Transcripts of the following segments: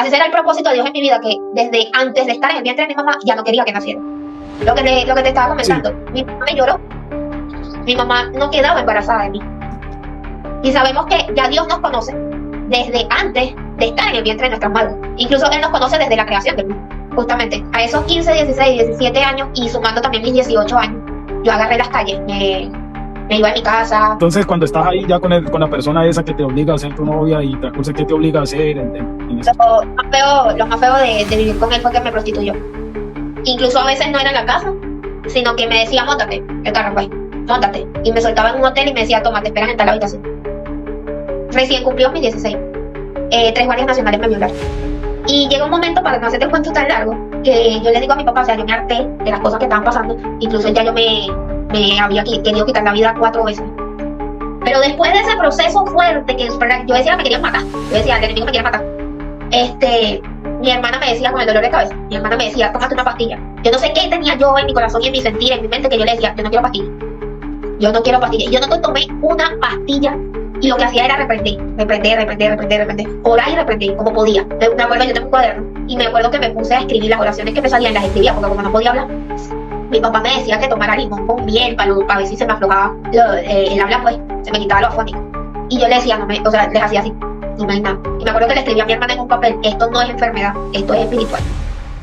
Así será el propósito de Dios en mi vida, que desde antes de estar en el vientre de mi mamá ya no quería que naciera. Lo que te estaba comentando, mi mamá me lloró, mi mamá no quedaba embarazada de mí. Y sabemos que ya Dios nos conoce desde antes de estar en el vientre de nuestras madres. Incluso Él nos conoce desde la creación del mundo. Justamente, a esos 15, 16, 17 años y sumando también mis 18 años, yo agarré las calles, me iba a mi casa. Entonces, cuando estás ahí ya con la persona esa que te obliga a ser tu novia y transcurso, ¿qué te obliga a hacer en eso? Lo más feo de vivir con él fue que me prostituyó. Incluso a veces no era en la casa, sino que me decía, móntate, el carro pues, móntate. Y me soltaba en un hotel y me decía, toma, te esperas en tal habitación. Recién cumplió mis 16. 3 guardias nacionales me violaron. Y llega un momento, para no hacerte el cuento tan largo, que yo le digo a mi papá, o sea, yo me harté de las cosas que estaban pasando. Incluso ya yo me había querido quitar la vida 4 veces. Pero después de ese proceso fuerte, que yo decía que me querían matar, yo decía, el enemigo me quiere matar. Mi hermana me decía, con el dolor de cabeza, mi hermana me decía, tómate una pastilla. Yo no sé qué tenía yo en mi corazón y en mi sentir, en mi mente, que yo le decía, yo no quiero pastilla. Yo no quiero pastilla. Y yo no tomé una pastilla y lo que hacía era reprender. Orar y reprender, como podía. Me acuerdo, yo tengo un cuaderno y me acuerdo que me puse a escribir las oraciones que me salían, las escribía, porque como no podía hablar, mi papá me decía que tomara limón con miel para ver si se me aflojaba el habla, pues, se me quitaba lo afónico. Y yo le decía, les hacía así. No me hay nada. Y me acuerdo que le escribí a mi hermana en un papel, esto no es enfermedad, esto es espiritual.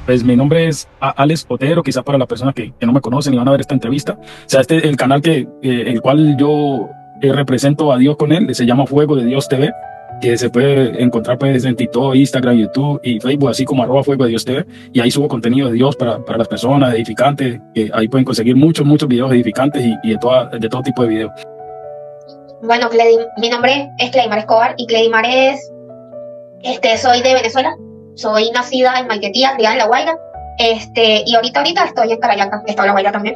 Pues mi nombre es Alex Otero, quizás para las personas que no me conocen y van a ver esta entrevista. O sea, el canal el cual yo represento a Dios con él, se llama Fuego de Dios TV, que se puede encontrar pues en TikTok, Instagram, YouTube y Facebook, así como @Fuego de Dios TV. Y ahí subo contenido de Dios para las personas edificantes, que ahí pueden conseguir muchos videos edificantes y de todo tipo de videos. Bueno, mi nombre es Cleidimar Escobar y Cleidimar soy de Venezuela, soy nacida en Maiquetía, criada en La Guaira, y ahorita estoy en Carayaca, está en La Guaira también.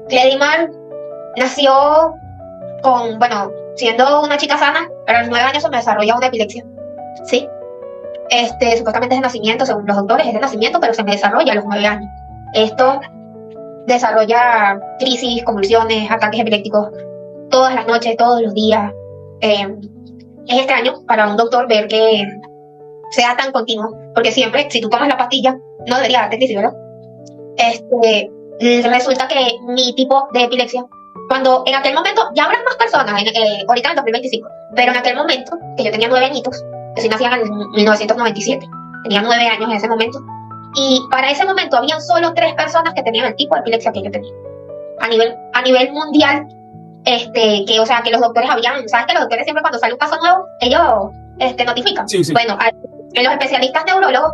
Cleidimar nació siendo una chica sana, pero a los 9 años se me desarrolla una epilepsia, ¿sí? Supuestamente es de nacimiento, según los doctores, es de nacimiento, pero se me desarrolla a los 9 años. Esto desarrolla crisis, convulsiones, ataques epilépticos, todas las noches, todos los días. Es extraño para un doctor ver que sea tan continuo, porque siempre, si tú tomas la pastilla, no debería darte crisis, ¿verdad? Resulta que mi tipo de epilepsia, cuando en aquel momento, ya habrán más personas, ahorita en el 2025, pero en aquel momento, que yo tenía 9 añitos, yo soy nacida en 1997, tenía 9 años en ese momento, y para ese momento habían solo 3 personas que tenían el tipo de epilepsia que yo tenía. A nivel mundial, que los doctores sabes que los doctores siempre cuando sale un caso nuevo, ellos notifican. Sí. Bueno, en los especialistas neurólogos,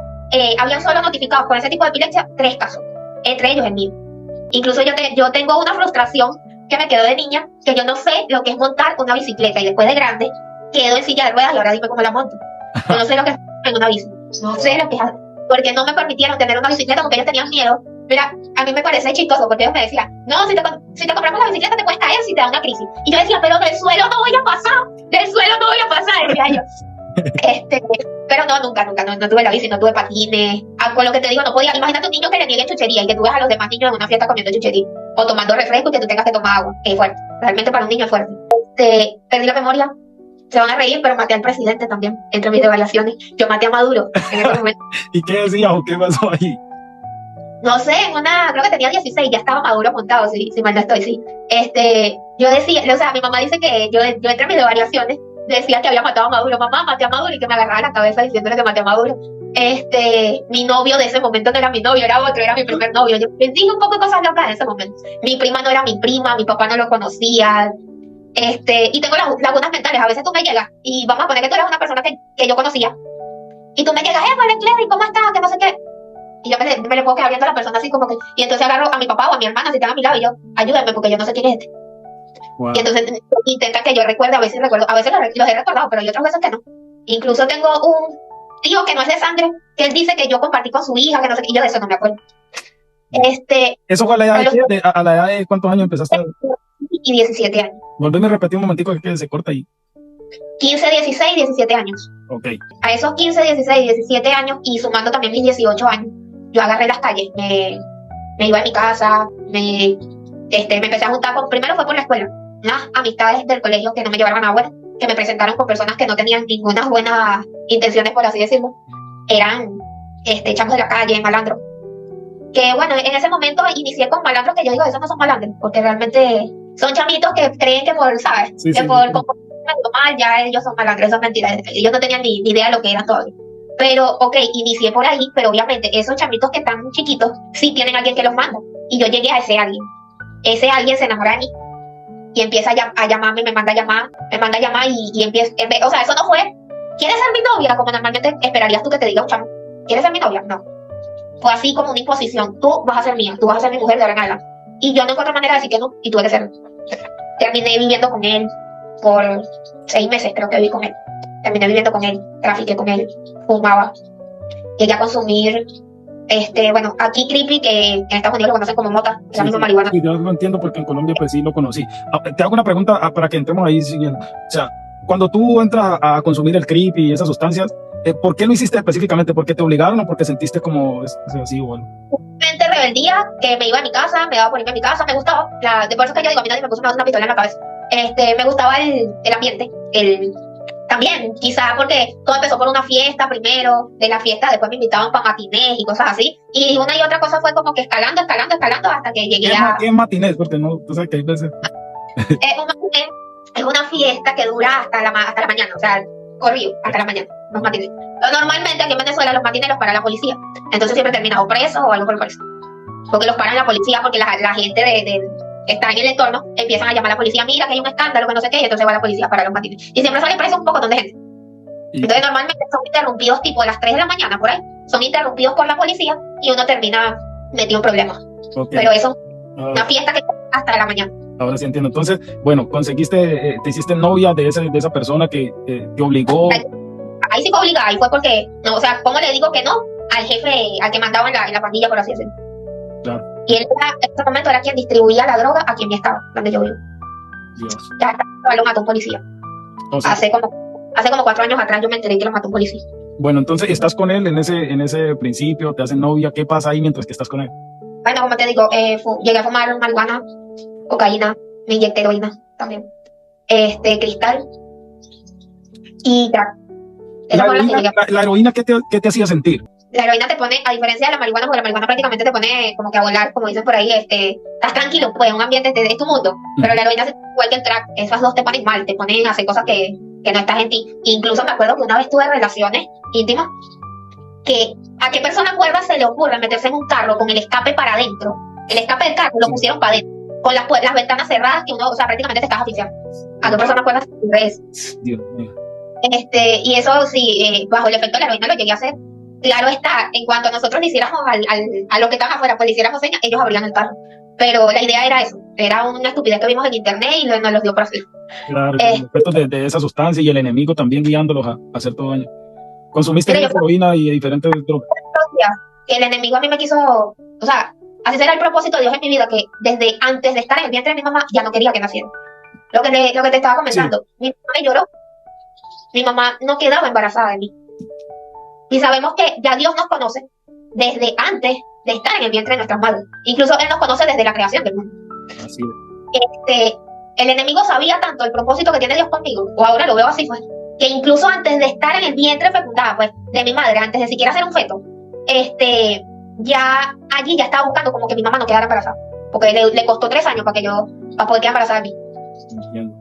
habían solo notificados con ese tipo de epilepsia 3 casos, entre ellos el mío. Incluso yo tengo una frustración que me quedó de niña, que yo no sé lo que es montar una bicicleta, y después de grande quedo en silla de ruedas y ahora dime cómo la monto. Yo no sé lo que es en una bici, no sé lo que es, porque no me permitieron tener una bicicleta porque ellos tenían miedo. Mira, a mí me parece chistoso porque ellos me decían, no, si te compramos la bicicleta te puedes caer si te da una crisis. Y yo decía, pero del suelo no voy a pasar, decía yo. Pero no, nunca, no tuve la bici, no tuve patines. Con lo que te digo, no podía. Imagínate un niño que le niegue chuchería y que tú ves a los demás niños en una fiesta comiendo chuchería o tomando refresco y que tú tengas que tomar agua. Es fuerte, realmente para un niño es fuerte. Perdí la memoria, se van a reír, pero maté al presidente también, entre mis devaluaciones. Yo maté a Maduro en ese momento. ¿Y qué decías o qué pasó ahí? No sé, creo que tenía 16, ya estaba Maduro montado, si mal no estoy, sí. Yo decía, o sea, mi mamá dice que yo entre mis variaciones decía que había matado a Maduro. Mamá, maté a Maduro, y que me agarraba la cabeza diciéndole que maté a Maduro. Mi novio de ese momento no era mi novio, era otro, era mi primer novio. Yo dije un poco de cosas locas en ese momento. Mi prima no era mi prima, mi papá no lo conocía. Y tengo lagunas mentales. A veces tú me llegas y vamos a poner que tú eres una persona que yo conocía. Y tú me llegas, vale, Clary, ¿cómo estás? Que no sé qué. Y yo me le puedo quedar viendo a la persona así como que... Y entonces agarro a mi papá o a mi hermana si están a mi lado y yo, ayúdenme porque yo no sé quién es este. Wow. Y entonces intenta que yo recuerde, a veces los he recordado, pero hay otras veces que no. Incluso tengo un tío que no es de sangre, que él dice que yo compartí con su hija, que no sé qué, y yo de eso no me acuerdo. ¿Eso fue a la edad de cuántos años empezaste? Y 17 años. Volveme a repetir un momentico que se corta ahí. 15, 16, 17 años. Ok. A esos 15, 16, 17 años y sumando también mis 18 años, yo agarré las calles, me iba a mi casa, me empecé a juntar primero fue por la escuela, unas amistades del colegio que no me llevaban a buena, que me presentaron con personas que no tenían ninguna buena intenciones, por así decirlo, eran chamos de la calle, malandros. Que bueno, en ese momento inicié con malandros que yo digo, esos no son malandros, porque realmente son chamitos que creen que por, ¿sabes? Sí, que sí, por sí. comportarse mal ya ellos son malandros, eso es mentira. Ellos no tenían ni idea de lo que eran todavía. Pero, ok, inicié por ahí, pero obviamente esos chamitos que están chiquitos sí tienen alguien que los manda. Y yo llegué a ese alguien. Ese alguien se enamora de mí y empieza a llamarme, me manda a llamar y empieza, o sea, eso no fue, ¿quieres ser mi novia? Como normalmente esperarías tú que te diga un chamo, ¿quieres ser mi novia? No. Fue así como una imposición, tú vas a ser mía, tú vas a ser mi mujer de ahora en adelante. Y yo no encontré manera de decir que no, y tuve que ser. Terminé viviendo con él por 6 meses, creo que viví con él. Terminé viviendo con él, trafiqué con él, fumaba, llegué a consumir, bueno, aquí creepy, que en Estados Unidos lo conocen como mota, es la misma marihuana. Sí, yo lo entiendo porque en Colombia pues sí lo conocí. Te hago una pregunta para que entremos ahí siguiendo. O sea, cuando tú entras a consumir el creepy y esas sustancias, ¿por qué lo hiciste específicamente? ¿Por qué te obligaron o porque sentiste como así o algo? Mente rebeldía, que me iba a mi casa, me daba por irme a mi casa, me gustaba, de por eso que yo digo, a mí nadie me puso una pistola en la cabeza. Me gustaba el ambiente, también, quizá porque todo empezó por una fiesta primero, de la fiesta después me invitaban para matinés y cosas así, y una y otra cosa fue como que escalando hasta que llegué a... ¿Qué es matinés? Porque no, tú sabes que hay veces... Un matiné es una fiesta que dura hasta la mañana, o sea, corrido, hasta la mañana, los matinés. Normalmente aquí en Venezuela los matines los para la policía, entonces siempre termina o preso o algo por el preso, porque los paran la policía porque la gente que está en el entorno empiezan a llamar a la policía, mira que hay un escándalo, que no sé qué, y entonces va la policía para los matines. Y siempre sale preso un poco de gente. Entonces normalmente son interrumpidos tipo a las 3 de la mañana por ahí, son interrumpidos por la policía y uno termina metido en problemas. Okay. Pero eso es una fiesta que hasta la mañana. Ahora sí entiendo. Entonces, bueno, conseguiste, te hiciste novia de esa persona que te obligó. Ahí sí fue obligada, y fue porque, no, o sea, ¿cómo le digo que no al jefe, al que mandaba en la pandilla, por así decirlo? Claro. Y él en ese momento era quien distribuía la droga aquí en mi estado, donde yo vivo. Dios. Ya lo mató un policía. O sea, hace como 4 años atrás yo me enteré que lo mató un policía. Bueno, entonces estás con él en ese principio, te hacen novia, ¿qué pasa ahí mientras que estás con él? Bueno, como te digo, llegué a fumar marihuana, cocaína, me inyecté heroína también, cristal y crack. La heroína, ¿qué te hacía sentir? La heroína te pone, a diferencia de la marihuana, porque la marihuana prácticamente te pone como que a volar, como dicen por ahí, estás tranquilo, pues, en un ambiente de tu mundo, pero la heroína es igual que el crack, esas dos te ponen mal, te ponen a hacer cosas que no estás en ti. Incluso me acuerdo que una vez tuve relaciones íntimas, que a qué persona cuerda se le ocurre meterse en un carro con el escape para adentro, el escape del carro lo pusieron para adentro, con las ventanas cerradas, que uno, o sea, prácticamente te estás asfixiando. ¿A qué persona cuerda se le ocurre eso? Dios mío. Y eso sí, bajo el efecto de la heroína lo llegué a hacer. Claro está, en cuanto nosotros le hiciéramos a los que estaban afuera, pues le hiciéramos señas, ellos abrían el carro. Pero la idea era eso, era una estupidez que vimos en internet y nos los dio por hacer. Claro, los efectos de esa sustancia y el enemigo también guiándolos a hacer todo daño. ¿Consumiste heroína y diferentes drogas? El enemigo a mí me quiso, o sea, así será el propósito de Dios en mi vida, que desde antes de estar en el vientre de mi mamá ya no quería que naciera. Lo que te estaba comentando, sí. Mi mamá me lloró, mi mamá no quedaba embarazada de mí. Y sabemos que ya Dios nos conoce desde antes de estar en el vientre de nuestras madres. Incluso Él nos conoce desde la creación del mundo. Así es. El enemigo sabía tanto el propósito que tiene Dios conmigo, o ahora lo veo así, pues, que incluso antes de estar en el vientre fecundada, pues, de mi madre, antes de siquiera ser un feto, ya allí ya estaba buscando como que mi mamá no quedara embarazada. Porque le costó 3 años para poder quedar embarazada de mí. Entiendo.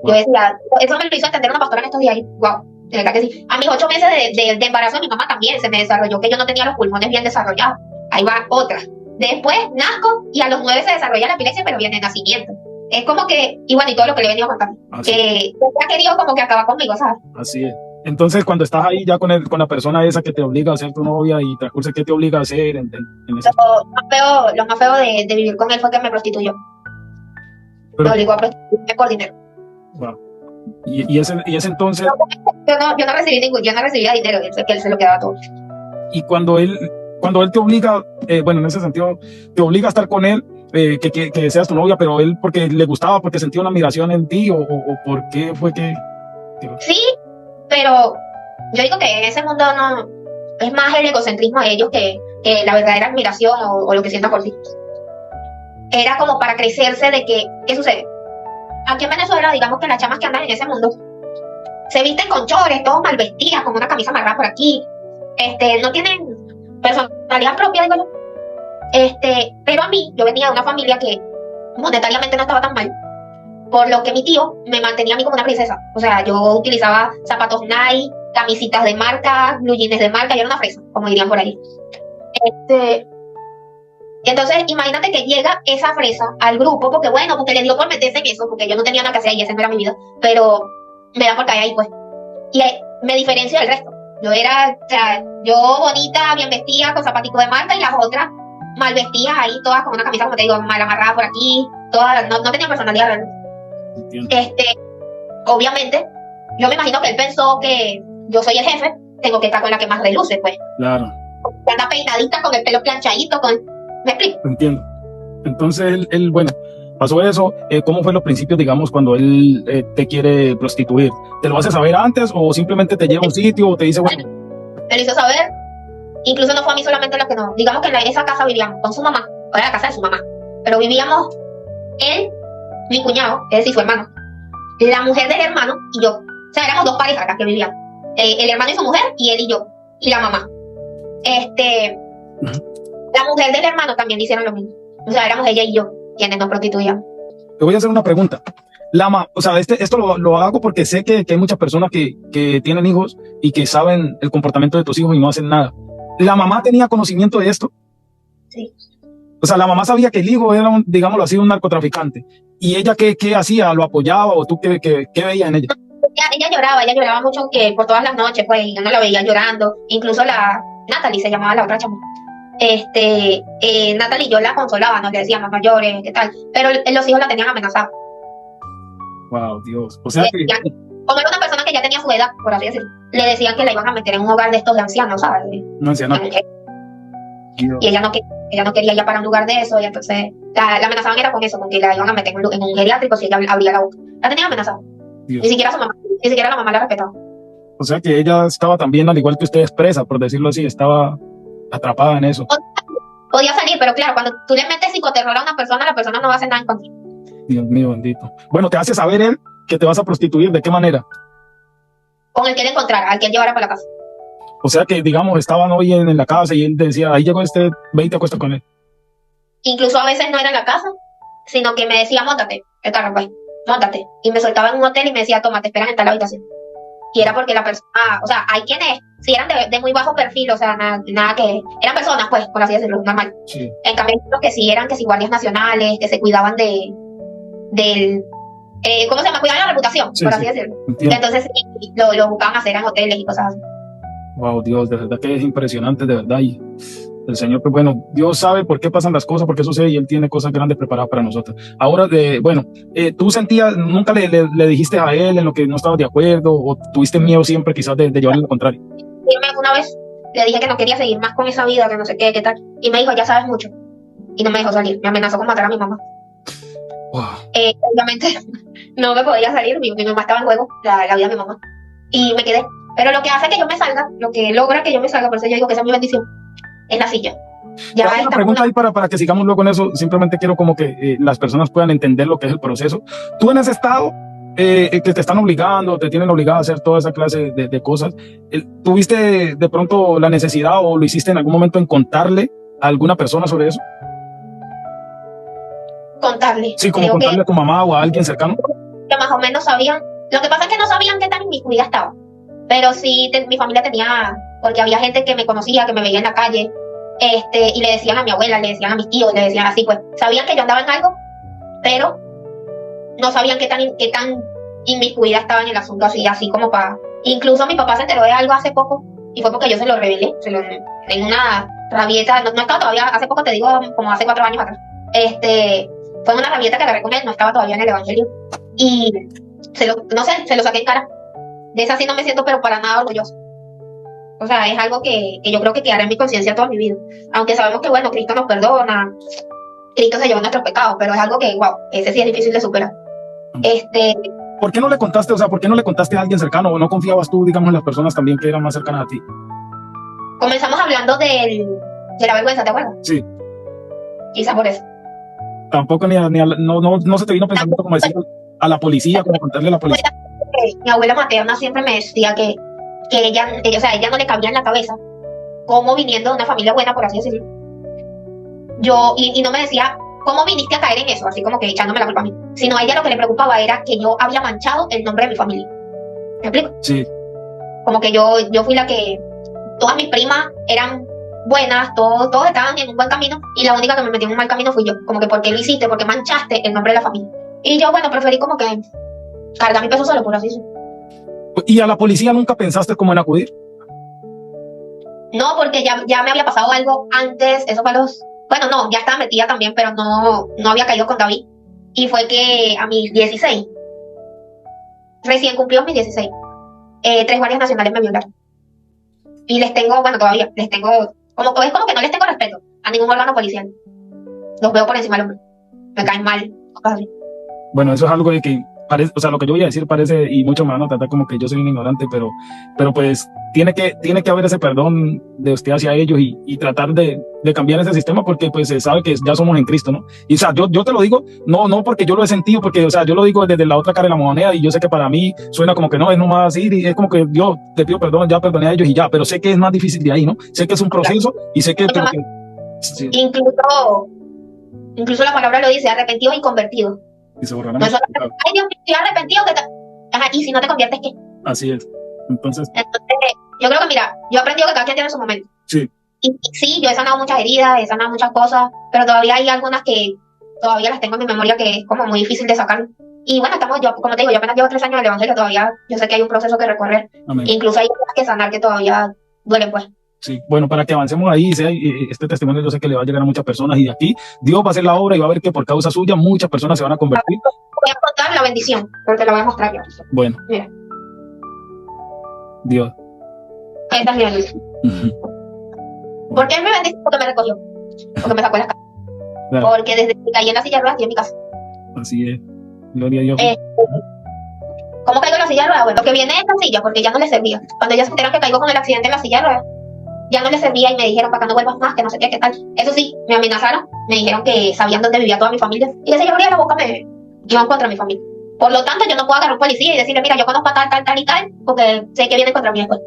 Wow. Yo decía, eso me lo hizo entender una pastora en estos días. Wow. De verdad que sí. A mis 8 meses de embarazo de mi mamá también se me desarrolló que yo no tenía los pulmones bien desarrollados. Ahí va otra. Después nazco y a los 9 se desarrolla la epilepsia, pero viene de nacimiento. Es como que, y bueno, y todo lo que le he venido contando. Que ha querido como que acabar conmigo, ¿sabes? Así es. Entonces, cuando estás ahí ya con la persona esa que te obliga a ser tu novia y transcurso, ¿qué te obliga a hacer en ese? Lo más feo de vivir con él fue que me prostituyó. Me obligó a prostituirme por dinero. Wow. Y ese entonces... Yo no recibía dinero, que él se lo quedaba todo. Y cuando él te obliga, bueno, en ese sentido, te obliga a estar con él, que seas tu novia, pero él porque le gustaba, porque sentía una admiración en ti, o por qué fue que... Sí, pero yo digo que en ese mundo no es más el egocentrismo de ellos que la verdadera admiración o lo que sienta por ti. Era como para crecerse de que, ¿qué sucede? Aquí en Venezuela, digamos que las chamas que andan en ese mundo se visten con chores, todos mal vestidas, con una camisa amarrada por aquí. No tienen personalidad propia, digo yo. Pero a mí, yo venía de una familia que monetariamente no estaba tan mal, por lo que mi tío me mantenía a mí como una princesa. O sea, yo utilizaba zapatos Nike, camisitas de marca, blue jeans de marca, yo era una fresa, como dirían por ahí. Entonces, imagínate que llega esa fresa al grupo, porque le dio por meterse en eso, porque yo no tenía nada que hacer y esa no era mi vida, pero me da por caer ahí, pues. Y ahí me diferencio del resto. Yo era, o sea, yo bonita, bien vestida, con zapaticos de marca, y las otras mal vestidas ahí, todas con una camisa, como te digo, mal amarrada por aquí, todas, no tenía personalidad realmente. Entiendo. Obviamente, yo me imagino que él pensó que yo soy el jefe, tengo que estar con la que más reluce, pues. Claro. Anda peinadita, con el pelo planchadito, ¿me explico? Entiendo. Entonces, bueno, pasó eso. ¿Cómo fue los principios, digamos, cuando él te quiere prostituir? ¿Te lo hace saber antes o simplemente te lleva a un sitio o te dice, bueno? Me lo hizo saber. Incluso no fue a mí solamente lo que no. Digamos que en esa casa vivíamos con su mamá, o era la casa de su mamá. Pero vivíamos él, mi cuñado, es decir, su hermano, la mujer del hermano y yo. O sea, éramos dos parejas las que vivían. El hermano y su mujer, y él y yo, y la mamá. La mujer del hermano también le hicieron lo mismo. O sea, éramos ella y yo quienes nos prostituían. Te voy a hacer una pregunta. O sea, esto lo hago porque sé que hay muchas personas que tienen hijos y que saben el comportamiento de tus hijos y no hacen nada. ¿La mamá tenía conocimiento de esto? Sí. O sea, la mamá sabía que el hijo era, digámoslo así, un narcotraficante. ¿Y ella qué hacía? ¿Lo apoyaba o tú qué veías en ella? Ella lloraba mucho que por todas las noches, pues, y yo no la veía llorando. Incluso la Natalie se llamaba la otra chama. Natalie y yo la consolaba, nos le decíamos, no llores, qué tal. Pero los hijos la tenían amenazada. Wow, Dios. O sea que... Como era una persona que ya tenía su edad, por así decirlo, le decían que la iban a meter en un hogar de estos de ancianos, ¿sabes? No, ancianos. Y ella no quería ya para un lugar de eso, y entonces la amenazaban era con eso, con que la iban a meter en un geriátrico si ella abría la boca. La tenían amenazada. Dios. Ni siquiera su mamá, ni siquiera la mamá la respetaba. O sea que ella estaba también, al igual que ustedes, presa, por decirlo así, estaba atrapada en eso. Podía salir, pero claro, cuando tú le metes psicoterror a una persona, la persona no va a hacer nada en contra. Dios mío, bendito. Bueno, te hace saber él que te vas a prostituir, ¿de qué manera? Con el que él encontrara, al que él llevara para la casa. O sea que, digamos, estaban hoy en la casa y él decía, ahí llegó ve y te acuestas con él. Incluso a veces no era en la casa, sino que me decía, móntate, el carro, pues, móntate. Y me soltaba en un hotel y me decía, toma, te esperan en tal habitación. Y era porque la persona, o sea, hay quienes, si eran de muy bajo perfil, o sea, nada que, eran personas, pues, por así decirlo, normal. Sí. En cambio, los que sí eran, que si guardias nacionales, que se cuidaban ¿cómo se llama? Cuidaban la reputación, Sí, por sí. así decirlo. Entiendo. Entonces, sí, lo buscaban hacer en hoteles y cosas así. Wow, Dios, de verdad que es impresionante, de verdad. Y el Señor, pues bueno, Dios sabe por qué pasan las cosas, por qué sucede y Él tiene cosas grandes preparadas para nosotros. Ahora, ¿tú sentías, nunca le dijiste a Él en lo que no estabas de acuerdo o tuviste miedo siempre quizás de llevarle lo contrario? Y una vez le dije que no quería seguir más con esa vida, que no sé qué tal. Y me dijo, ya sabes mucho. Y no me dejó salir. Me amenazó con matar a mi mamá. Wow. Obviamente no me podía salir. Mi mamá estaba en juego, la vida de mi mamá. Y me quedé. Pero lo que hace que yo me salga, lo que logra que yo me salga, por eso yo digo que esa es mi bendición, es la silla. Ya una pregunta ahí para que sigamos luego en eso. Simplemente quiero como que las personas puedan entender lo que es el proceso. Tú en ese estado que te están obligando, te tienen obligado a hacer toda esa clase de cosas, ¿tuviste de pronto la necesidad o lo hiciste en algún momento en contarle a alguna persona sobre eso? Contarle. Sí, como contarle a tu mamá o a alguien cercano. Que más o menos sabían. Lo que pasa es que no sabían qué tan inmiscuida estaba. Pero sí, mi familia tenía, porque había gente que me conocía, que me veía en la calle, y le decían a mi abuela, le decían a mis tíos, le decían así, pues, sabían que yo andaba en algo, pero no sabían qué tan inmiscuida estaba en el asunto, así como para... Incluso mi papá se enteró de algo hace poco, y fue porque yo se lo revelé, en una rabieta, no estaba todavía, hace poco te digo, como hace 4 años atrás, fue una rabieta que agarré con él, no estaba todavía en el evangelio, y se lo saqué en cara. De esa sí no me siento pero para nada orgulloso. O sea, es algo que yo creo que quedará en mi conciencia toda mi vida. Aunque sabemos que, bueno, Cristo nos perdona, Cristo se lleva nuestros pecados, pero es algo que, wow, ese sí es difícil de superar. ¿Por qué no le contaste, por qué no le contaste a alguien cercano o no confiabas tú, digamos, en las personas también que eran más cercanas a ti? Comenzamos hablando de la vergüenza, ¿te acuerdas? Sí. Quizá por eso. Tampoco no se te vino pensando como decir a la policía, como contarle a la policía. que mi abuela materna siempre me decía que o sea, ella no le cabía en la cabeza cómo viniendo de una familia buena, por así decirlo, y no me decía, ¿cómo viniste a caer en eso? Así como que echándome la culpa a mí. Sino a ella lo que le preocupaba era que yo había manchado el nombre de mi familia. ¿Me explico? Sí. Como que yo fui la que, todas mis primas eran buenas, todos estaban en un buen camino, y la única que me metió en un mal camino fui yo. Como que, ¿por qué lo hiciste? ¿Por qué manchaste el nombre de la familia? Y yo, bueno, preferí como que cargar mi peso solo, por así decirlo. ¿Y a la policía nunca pensaste como en acudir? No, porque ya me había pasado algo antes, eso fue bueno, no, ya estaba metida también, pero no había caído con David. Y fue que a mis 16, recién cumplió mis 16, 3 guardias nacionales me violaron. Y les tengo, bueno, todavía, es como que no les tengo respeto a ningún órgano policial. Los veo por encima del hombro. Me caen mal, cosas así. Bueno, eso es algo de que parece, o sea, lo que yo voy a decir parece, y muchos me van a tratar como que yo soy un ignorante, pero pues tiene que haber ese perdón de usted hacia ellos y tratar de cambiar ese sistema, porque pues se sabe que ya somos en Cristo, ¿no? Y o sea, yo te lo digo, no porque yo lo he sentido, porque o sea, yo lo digo desde la otra cara de la moneda, y yo sé que para mí suena como que no, es nomás así, y es como que yo te pido perdón, ya perdoné a ellos y ya, pero sé que es más difícil de ahí, ¿no? Sé que es un proceso y sé que... Sí. Incluso la palabra lo dice, arrepentido y convertido. Y se borrarán. No es solo, ay Dios mío, estoy arrepentido. Ajá, y si no te conviertes, ¿qué? Así es. Entonces, yo creo que, mira, yo he aprendido que cada quien tiene su momento. sí. Y sí, yo he sanado muchas heridas, he sanado muchas cosas, pero todavía hay algunas que todavía las tengo en mi memoria que es como muy difícil de sacar. Y bueno, yo, como te digo, yo apenas llevo 3 años en el Evangelio, todavía yo sé que hay un proceso que recorrer. Amén. Incluso hay cosas que sanar que todavía duelen, pues. Sí, bueno, para que avancemos ahí, este testimonio yo sé que le va a llegar a muchas personas, y de aquí Dios va a hacer la obra y va a ver que por causa suya muchas personas se van a convertir. Voy a contar la bendición, porque la voy a mostrar yo. Bueno. Mira. Dios. Esta es mi bendición. ¿Por qué es mi bendición? Porque me recogió, porque me sacó de la casa. Claro. Porque desde que caí en la silla de ruedas estoy en mi casa. Así es. Gloria a Dios. ¿Cómo caigo en la silla de ruedas? Bueno, lo que viene es la silla, porque ya no le servía. Cuando ya se enteran que caigo con el accidente en la silla de ruedas, ya no le servía y me dijeron, para que no vuelvas más, que no sé qué tal. Eso sí, me amenazaron, me dijeron que sabían dónde vivía toda mi familia, y ese yo abría la boca me iban contra mi familia. Por lo tanto, yo no puedo agarrar a un policía y decirle, mira, yo conozco a tal y tal, porque sé que vienen contra mí después.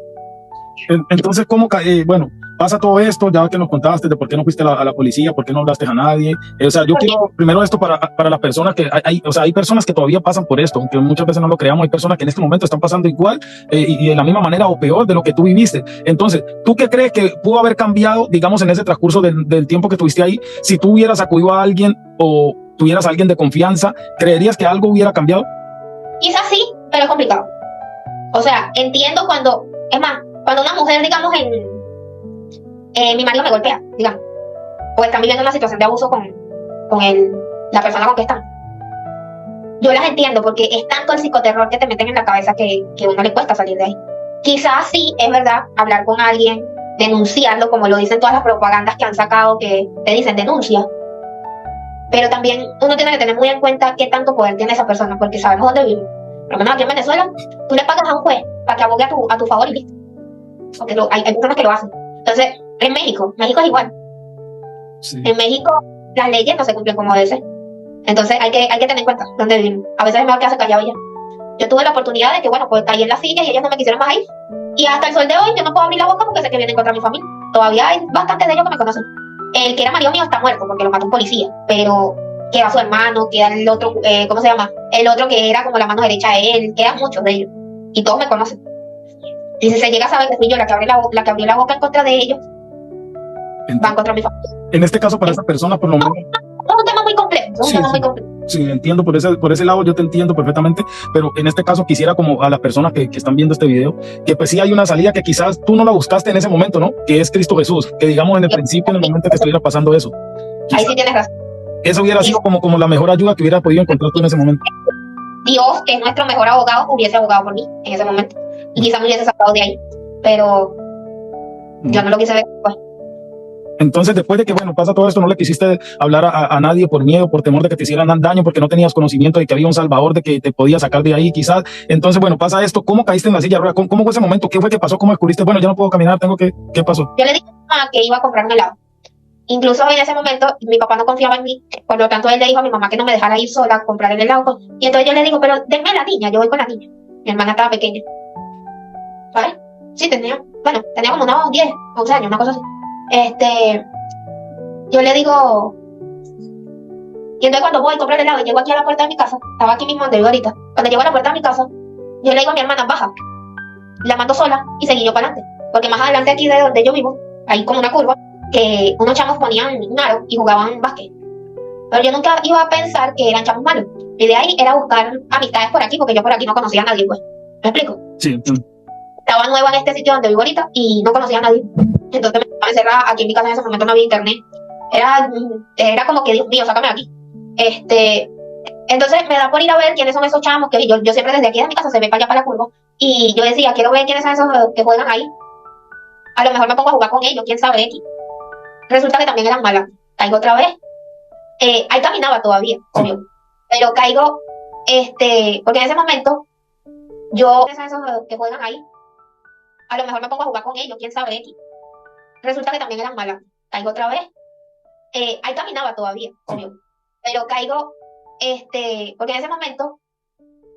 Entonces, ¿cómo bueno, pasa todo esto, ya que nos contaste de por qué no fuiste a la policía, por qué no hablaste a nadie? O sea, yo quiero primero esto para las personas que o sea, hay personas que todavía pasan por esto, aunque muchas veces no lo creamos, hay personas que en este momento están pasando igual y de la misma manera o peor de lo que tú viviste. Entonces, ¿tú qué crees que pudo haber cambiado, digamos, en ese transcurso del tiempo que estuviste ahí? Si tú hubieras acudido a alguien o tuvieras a alguien de confianza, ¿creerías que algo hubiera cambiado? Quizás sí, pero es complicado. O sea, entiendo es más, cuando una mujer, digamos, mi marido me golpea, digamos, o están viviendo una situación de abuso con la persona con que están, yo las entiendo, porque es tanto el psicoterror que te meten en la cabeza que a uno le cuesta salir de ahí. Quizás sí, es verdad, hablar con alguien, denunciarlo, como lo dicen todas las propagandas que han sacado, que te dicen denuncia, pero también uno tiene que tener muy en cuenta qué tanto poder tiene esa persona, porque sabemos dónde vive. Por lo menos aquí en Venezuela, tú le pagas a un juez para que abogue a tu favor y listo. Porque hay personas que lo hacen. Entonces, en México es igual. Sí. En México las leyes no se cumplen como debe ser. Entonces hay que tener en cuenta dónde vivimos. A veces es mejor quedarse callado ya. Yo tuve la oportunidad de que, bueno, pues caí en la silla y ellos no me quisieron más ahí. Y hasta el sol de hoy yo no puedo abrir la boca porque sé que vienen contra mi familia. Todavía hay bastantes de ellos que me conocen. El que era marido mío está muerto porque lo mató un policía. Pero queda su hermano, queda el otro, ¿cómo se llama? El otro que era como la mano derecha de él. Quedan muchos de ellos. Y todos me conocen. Y si se llega a saber que fui yo la que abrió la boca en contra de ellos, van contra mi familia. En este caso, para esa persona, por lo menos... Es un tema muy complejo. Muy complejo. Sí, entiendo, por ese lado yo te entiendo perfectamente, pero en este caso quisiera, como a las personas que están viendo este video, que pues sí hay una salida que quizás tú no la buscaste en ese momento, ¿no? Que es Cristo Jesús, que digamos en el principio, en el momento que estuviera pasando eso. Quizás ahí sí tienes razón. Eso hubiera sido como la mejor ayuda que hubiera podido encontrar tú en ese momento. Dios, que es nuestro mejor abogado, hubiese abogado por mí en ese momento. Y quizás me hubiese sacado de ahí. Pero yo no lo quise ver después. Entonces, después de que, bueno, pasa todo esto, no le quisiste hablar a nadie por miedo, por temor de que te hicieran daño, porque no tenías conocimiento de que había un Salvador, de que te podía sacar de ahí, quizás. Entonces, bueno, pasa esto. ¿Cómo caíste en la silla de ruedas? ¿Cómo fue ese momento? ¿Qué fue que pasó? ¿Cómo descubriste? Bueno, yo no puedo caminar, ¿qué pasó? Yo le dije a mi mamá que iba a comprar un helado. Incluso en ese momento, mi papá no confiaba en mí, por lo tanto, él le dijo a mi mamá que no me dejara ir sola a comprar el helado. Y entonces yo le digo, pero denme a la niña, yo voy con la niña. Mi hermana estaba pequeña, ¿sabes? Sí, tenía como unos 10, 11 años, una cosa así. Yo le digo, y entonces cuando voy a comprar helado y llego aquí a la puerta de mi casa, estaba aquí mismo donde vivo ahorita, cuando llego a la puerta de mi casa, yo le digo a mi hermana, baja, la mando sola y seguí yo para adelante. Porque más adelante aquí de donde yo vivo, hay como una curva, que unos chamos ponían un aro y jugaban básquet. Pero yo nunca iba a pensar que eran chamos malos. Mi idea ahí era buscar amistades por aquí, porque yo por aquí no conocía a nadie, pues. ¿Me explico? Sí, Estaba nueva en este sitio donde vivo ahorita y no conocía a nadie. Entonces me estaba encerrada. Aquí en mi casa en ese momento no había internet. Era como que, Dios mío, sácame de aquí. Entonces me da por ir a ver quiénes son esos chamos que yo siempre desde aquí de mi casa se ve para allá para la curva. Y yo decía, quiero ver quiénes son esos que juegan ahí. A lo mejor me pongo a jugar con ellos, quién sabe X. Resulta que también eran malas. Caigo otra vez. Ahí caminaba todavía, obvio. Pero caigo, porque en ese momento, ¿quiénes son esos que juegan ahí? A lo mejor me pongo a jugar con ellos, quién sabe X. Resulta que también eran malas. Caigo otra vez. Ahí caminaba todavía, obvio. Pero caigo, porque en ese momento,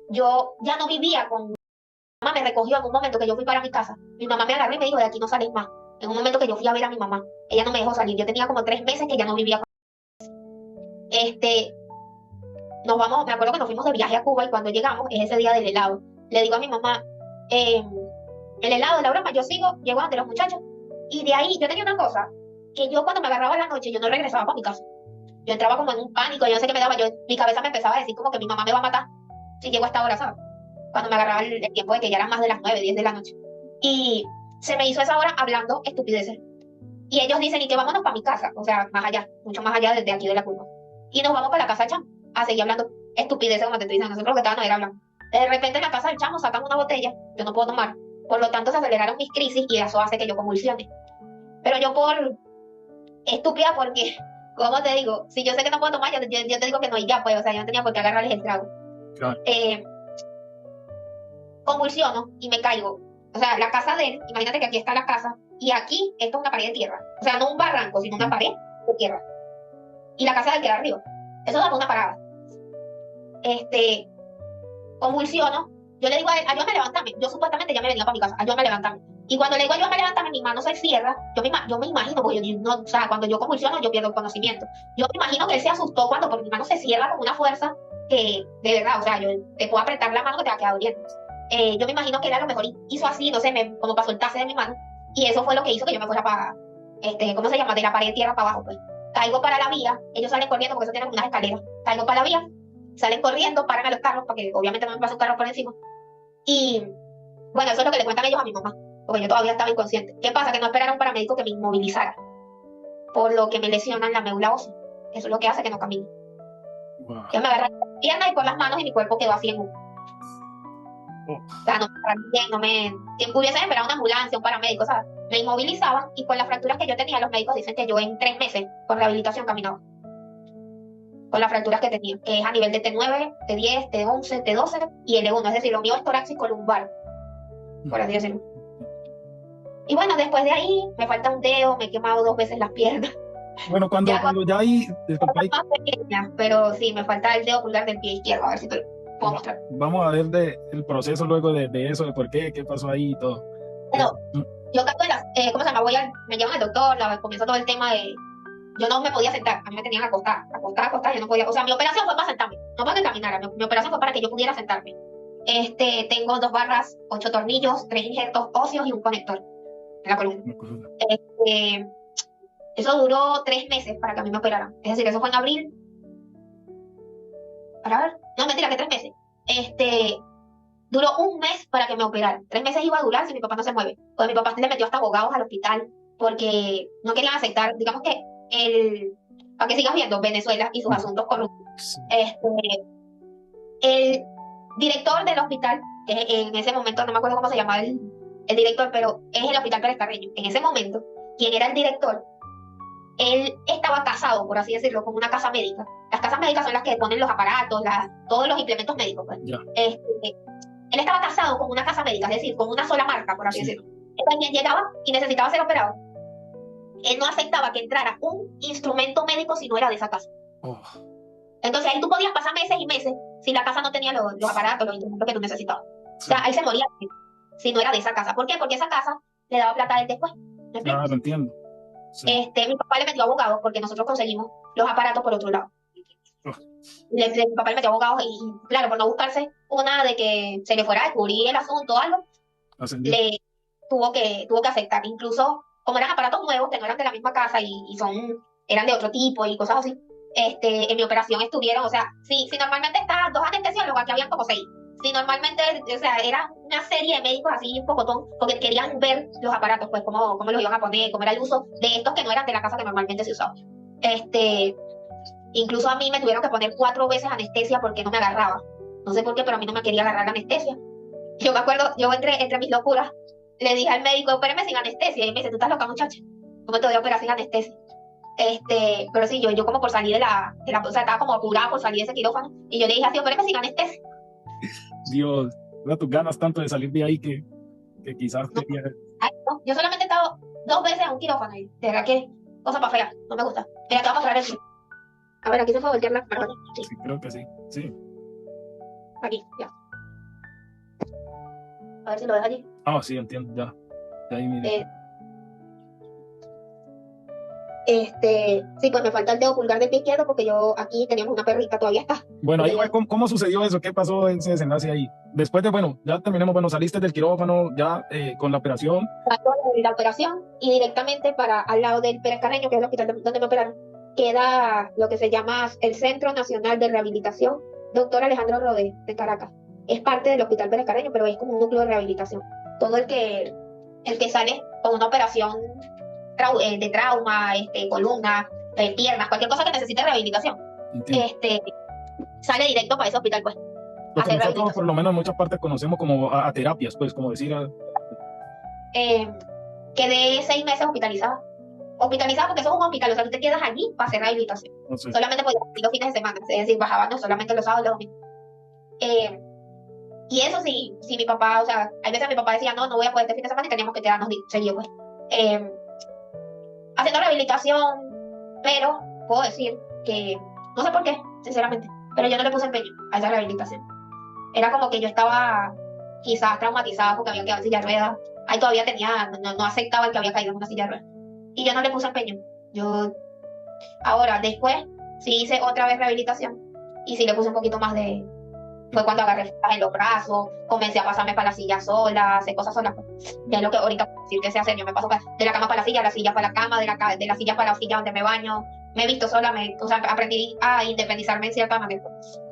yo ya no vivía con... Mi mamá me recogió en un momento que yo fui para mi casa. Mi mamá me agarró y me dijo, de aquí no sales más. En un momento que yo fui a ver a mi mamá, ella no me dejó salir. Yo tenía como 3 meses que ya no vivía con... Me acuerdo que nos fuimos de viaje a Cuba y cuando llegamos, es ese día del helado. Le digo a mi mamá, el helado de la broma, yo llego ante los muchachos. Y de ahí, yo tenía una cosa, que yo cuando me agarraba en la noche, yo no regresaba para mi casa. Yo entraba como en un pánico, yo no sé qué me daba, mi cabeza me empezaba a decir como que mi mamá me va a matar si llego a esta hora, ¿sabes? Cuando me agarraba el tiempo de que ya eran más de las 9, 10 de la noche. Y se me hizo esa hora hablando estupideces. Y ellos dicen, y que vámonos para mi casa, o sea, más allá, mucho más allá desde aquí de la curva. Y nos vamos para la casa del chamo, a seguir hablando estupideces, como te estoy diciendo, nosotros lo que estábamos era hablando. De repente en la casa del chamo sacan una botella, yo no puedo tomar, por lo tanto se aceleraron mis crisis y eso hace que yo convulsione. Pero yo por estúpida, porque, como te digo, si yo sé que no puedo tomar, yo te digo que no, y ya pues, o sea, yo no tenía por qué agarrarles el trago. claro. Convulsiono y me caigo. O sea, la casa de él, imagínate que aquí está la casa, y aquí esto es una pared de tierra. O sea, no un barranco, sino una pared de tierra. Y la casa de él queda arriba. Eso da por una parada. Convulsiono. Yo le digo a él, ayúdame a levantarme. Yo supuestamente ya me venía para mi casa, ayúdame a levantarme. Y cuando le digo ayúdame a levantarme, mi mano se cierra. Yo me imagino, porque o sea, cuando yo convulsiono, yo pierdo el conocimiento. Yo me imagino que él se asustó porque mi mano se cierra con una fuerza que, de verdad, o sea, yo te puedo apretar la mano que te va a quedar doliendo. Yo me imagino que él a lo mejor hizo así, no sé, como para soltarse de mi mano. Y eso fue lo que hizo que yo me fuera para, ¿cómo se llama? De la pared de tierra para abajo, pues. Caigo para la vía, ellos salen corriendo porque eso tiene unas escaleras. Caigo para la vía, salen corriendo, paran a los carros, porque obviamente no me pasa un carro por encima. Y bueno, eso es lo que le cuentan ellos a mi mamá, porque yo todavía estaba inconsciente. ¿Qué pasa? Que no esperaron un paramédico que me inmovilizara, por lo que me lesionan la médula ósea. Eso es lo que hace que no camine. Wow. Yo me agarré la pierna y por las manos y mi cuerpo quedó así en un... O sea, no me agarré bien, no me... Si hubiesen esperado una ambulancia, un paramédico, ¿sabes? Me inmovilizaban y con las fracturas que yo tenía, los médicos dicen que yo en 3 meses, con rehabilitación, caminaba. Con las fracturas que tenía, que es a nivel de T9, T10, T11, T12 y L1, es decir, lo mío es torácico lumbar, por así decirlo. Y bueno, después de ahí, me falta un dedo, me he quemado 2 veces las piernas. Bueno, cuando ya hay, disculpa, Más pequeñas, pero sí, me falta el dedo pulgar del pie izquierdo, a ver si te lo puedo mostrar. vamos a ver el proceso luego de eso, de por qué pasó ahí y todo. Bueno, yo caigo ¿cómo se llama? Me llevan al doctor, comienza todo el tema de... Yo no me podía sentar, a mí me tenían acostada, yo no podía... O sea, mi operación fue para sentarme, no para que caminara, mi operación fue para que yo pudiera sentarme. Tengo 2 barras, 8 tornillos, 3 injertos óseos y un conector en la columna. Eso duró 3 meses para que a mí me operaran. Es decir, eso fue en abril. Para ver. No, mentira, que 3 meses. Duró 1 mes para que me operaran. 3 meses iba a durar si mi papá no se mueve. Pues mi papá le metió hasta abogados al hospital porque no querían aceptar, digamos que para que sigas viendo Venezuela y sus asuntos corruptos. El director del hospital, que en ese momento no me acuerdo cómo se llama el director, pero es el Hospital Pérez Carreño. En ese momento, quien era el director, él estaba casado, por así decirlo, con una casa médica. Las casas médicas son las que ponen los aparatos, todos los implementos médicos. Pues. Él estaba casado con una casa médica, es decir, con una sola marca, por así decirlo. Entonces, quien llegaba y necesitaba ser operado, él no aceptaba que entrara un instrumento médico si no era de esa casa. Entonces ahí tú podías pasar meses y meses si la casa no tenía los aparatos, los instrumentos que tú necesitabas. O Sí, sea, ahí se moría si no era de esa casa. ¿Por qué? Porque esa casa le daba plata a él después. ¿Me explico? claro, entiendo. Sí. Mi papá le metió abogados porque nosotros conseguimos los aparatos por otro lado. Uf, Mi papá le metió abogados y, claro, por no buscarse una de que se le fuera a descubrir el asunto o algo, ascendió. le tuvo que aceptar. Incluso, como eran aparatos nuevos, que no eran de la misma casa eran de otro tipo y cosas así, en mi operación estuvieron, o sea, si normalmente estaban dos anestesiólogos, aquí habían como seis. Si normalmente, o sea, era una serie de médicos así un pocotón, porque querían ver los aparatos, pues, cómo los iban a poner, cómo era el uso de estos que no eran de la casa que normalmente se usaba. Este, Incluso a mí me tuvieron que poner 4 veces anestesia porque no me agarraba. No sé por qué, pero a mí no me quería agarrar la anestesia. Yo me acuerdo, yo entre mis locuras, le dije al médico, opéreme sin anestesia. Y me dice, tú estás loca, muchacha. ¿Cómo te voy a operar sin anestesia? Pero sí, yo como por salir o sea, estaba como apurada por salir de ese quirófano. Y yo le dije así, opéreme sin anestesia. Dios, era tus ganas tanto de salir de ahí que quizás No, quería. ay, no. Yo solamente he estado 2 veces en un quirófano y de verdad que cosa para fea, no me gusta. Mira, te voy a mostrar el. A ver, aquí se fue a voltear la cámara. Sí, Sí, creo que sí. Sí. aquí, ya. A ver si lo ves allí. Ah, sí, entiendo, ya. Ya ahí mire. Eh, sí, pues me falta el dedo pulgar del pie izquierdo porque yo aquí teníamos una perrita, todavía está. Bueno, Yo ahí tenía va, ¿cómo sucedió eso? ¿Qué pasó en ese desenlace ahí? Después de, bueno, ya terminamos, bueno, saliste del quirófano ya con la operación. la operación y directamente para al lado del Pérez Carreño, que es el hospital donde me operaron, queda lo que se llama el Centro Nacional de Rehabilitación Doctor Alejandro Rodé de Caracas. Es parte del Hospital Pérez Carreño, pero es como un núcleo de rehabilitación. Todo el que sale con una operación de trauma, columna, piernas, cualquier cosa que necesite rehabilitación, Entiendo. sale directo para ese hospital, pues, a Lo que hacer nosotros por rehabilitación. lo menos en muchas partes conocemos como a terapias, pues, como decir, Eh, Quedé 6 meses hospitalizada. Hospitalizada porque eso es un hospital, o sea, tú te quedas allí para hacer rehabilitación. no sé, Solamente podías ir los fines de semana, es decir, bajaba no solamente los sábados y los domingos. Eh, y eso sí, si mi papá, o sea, hay veces mi papá decía, no, no voy a poder este fin de semana y teníamos que quedarnos seguidos, pues. Eh, Haciendo rehabilitación, pero puedo decir que, no sé por qué, sinceramente, pero yo no le puse empeño a esa rehabilitación. Era como que yo estaba quizás traumatizada porque había quedado en silla de ruedas. Ahí todavía no aceptaba el que había caído en una silla de ruedas. Y yo no le puse empeño. Ahora, después, sí hice otra vez rehabilitación y sí le puse un poquito más de. Fue cuando agarré fuerzas en los brazos, comencé a pasarme para la silla sola, hacer cosas sola. Ya es lo que ahorita puedo decir que sé hacer. Yo me paso de la cama para la silla para la cama, de la silla para la silla donde me baño. Me he visto sola, o sea, aprendí a independizarme en cierta manera.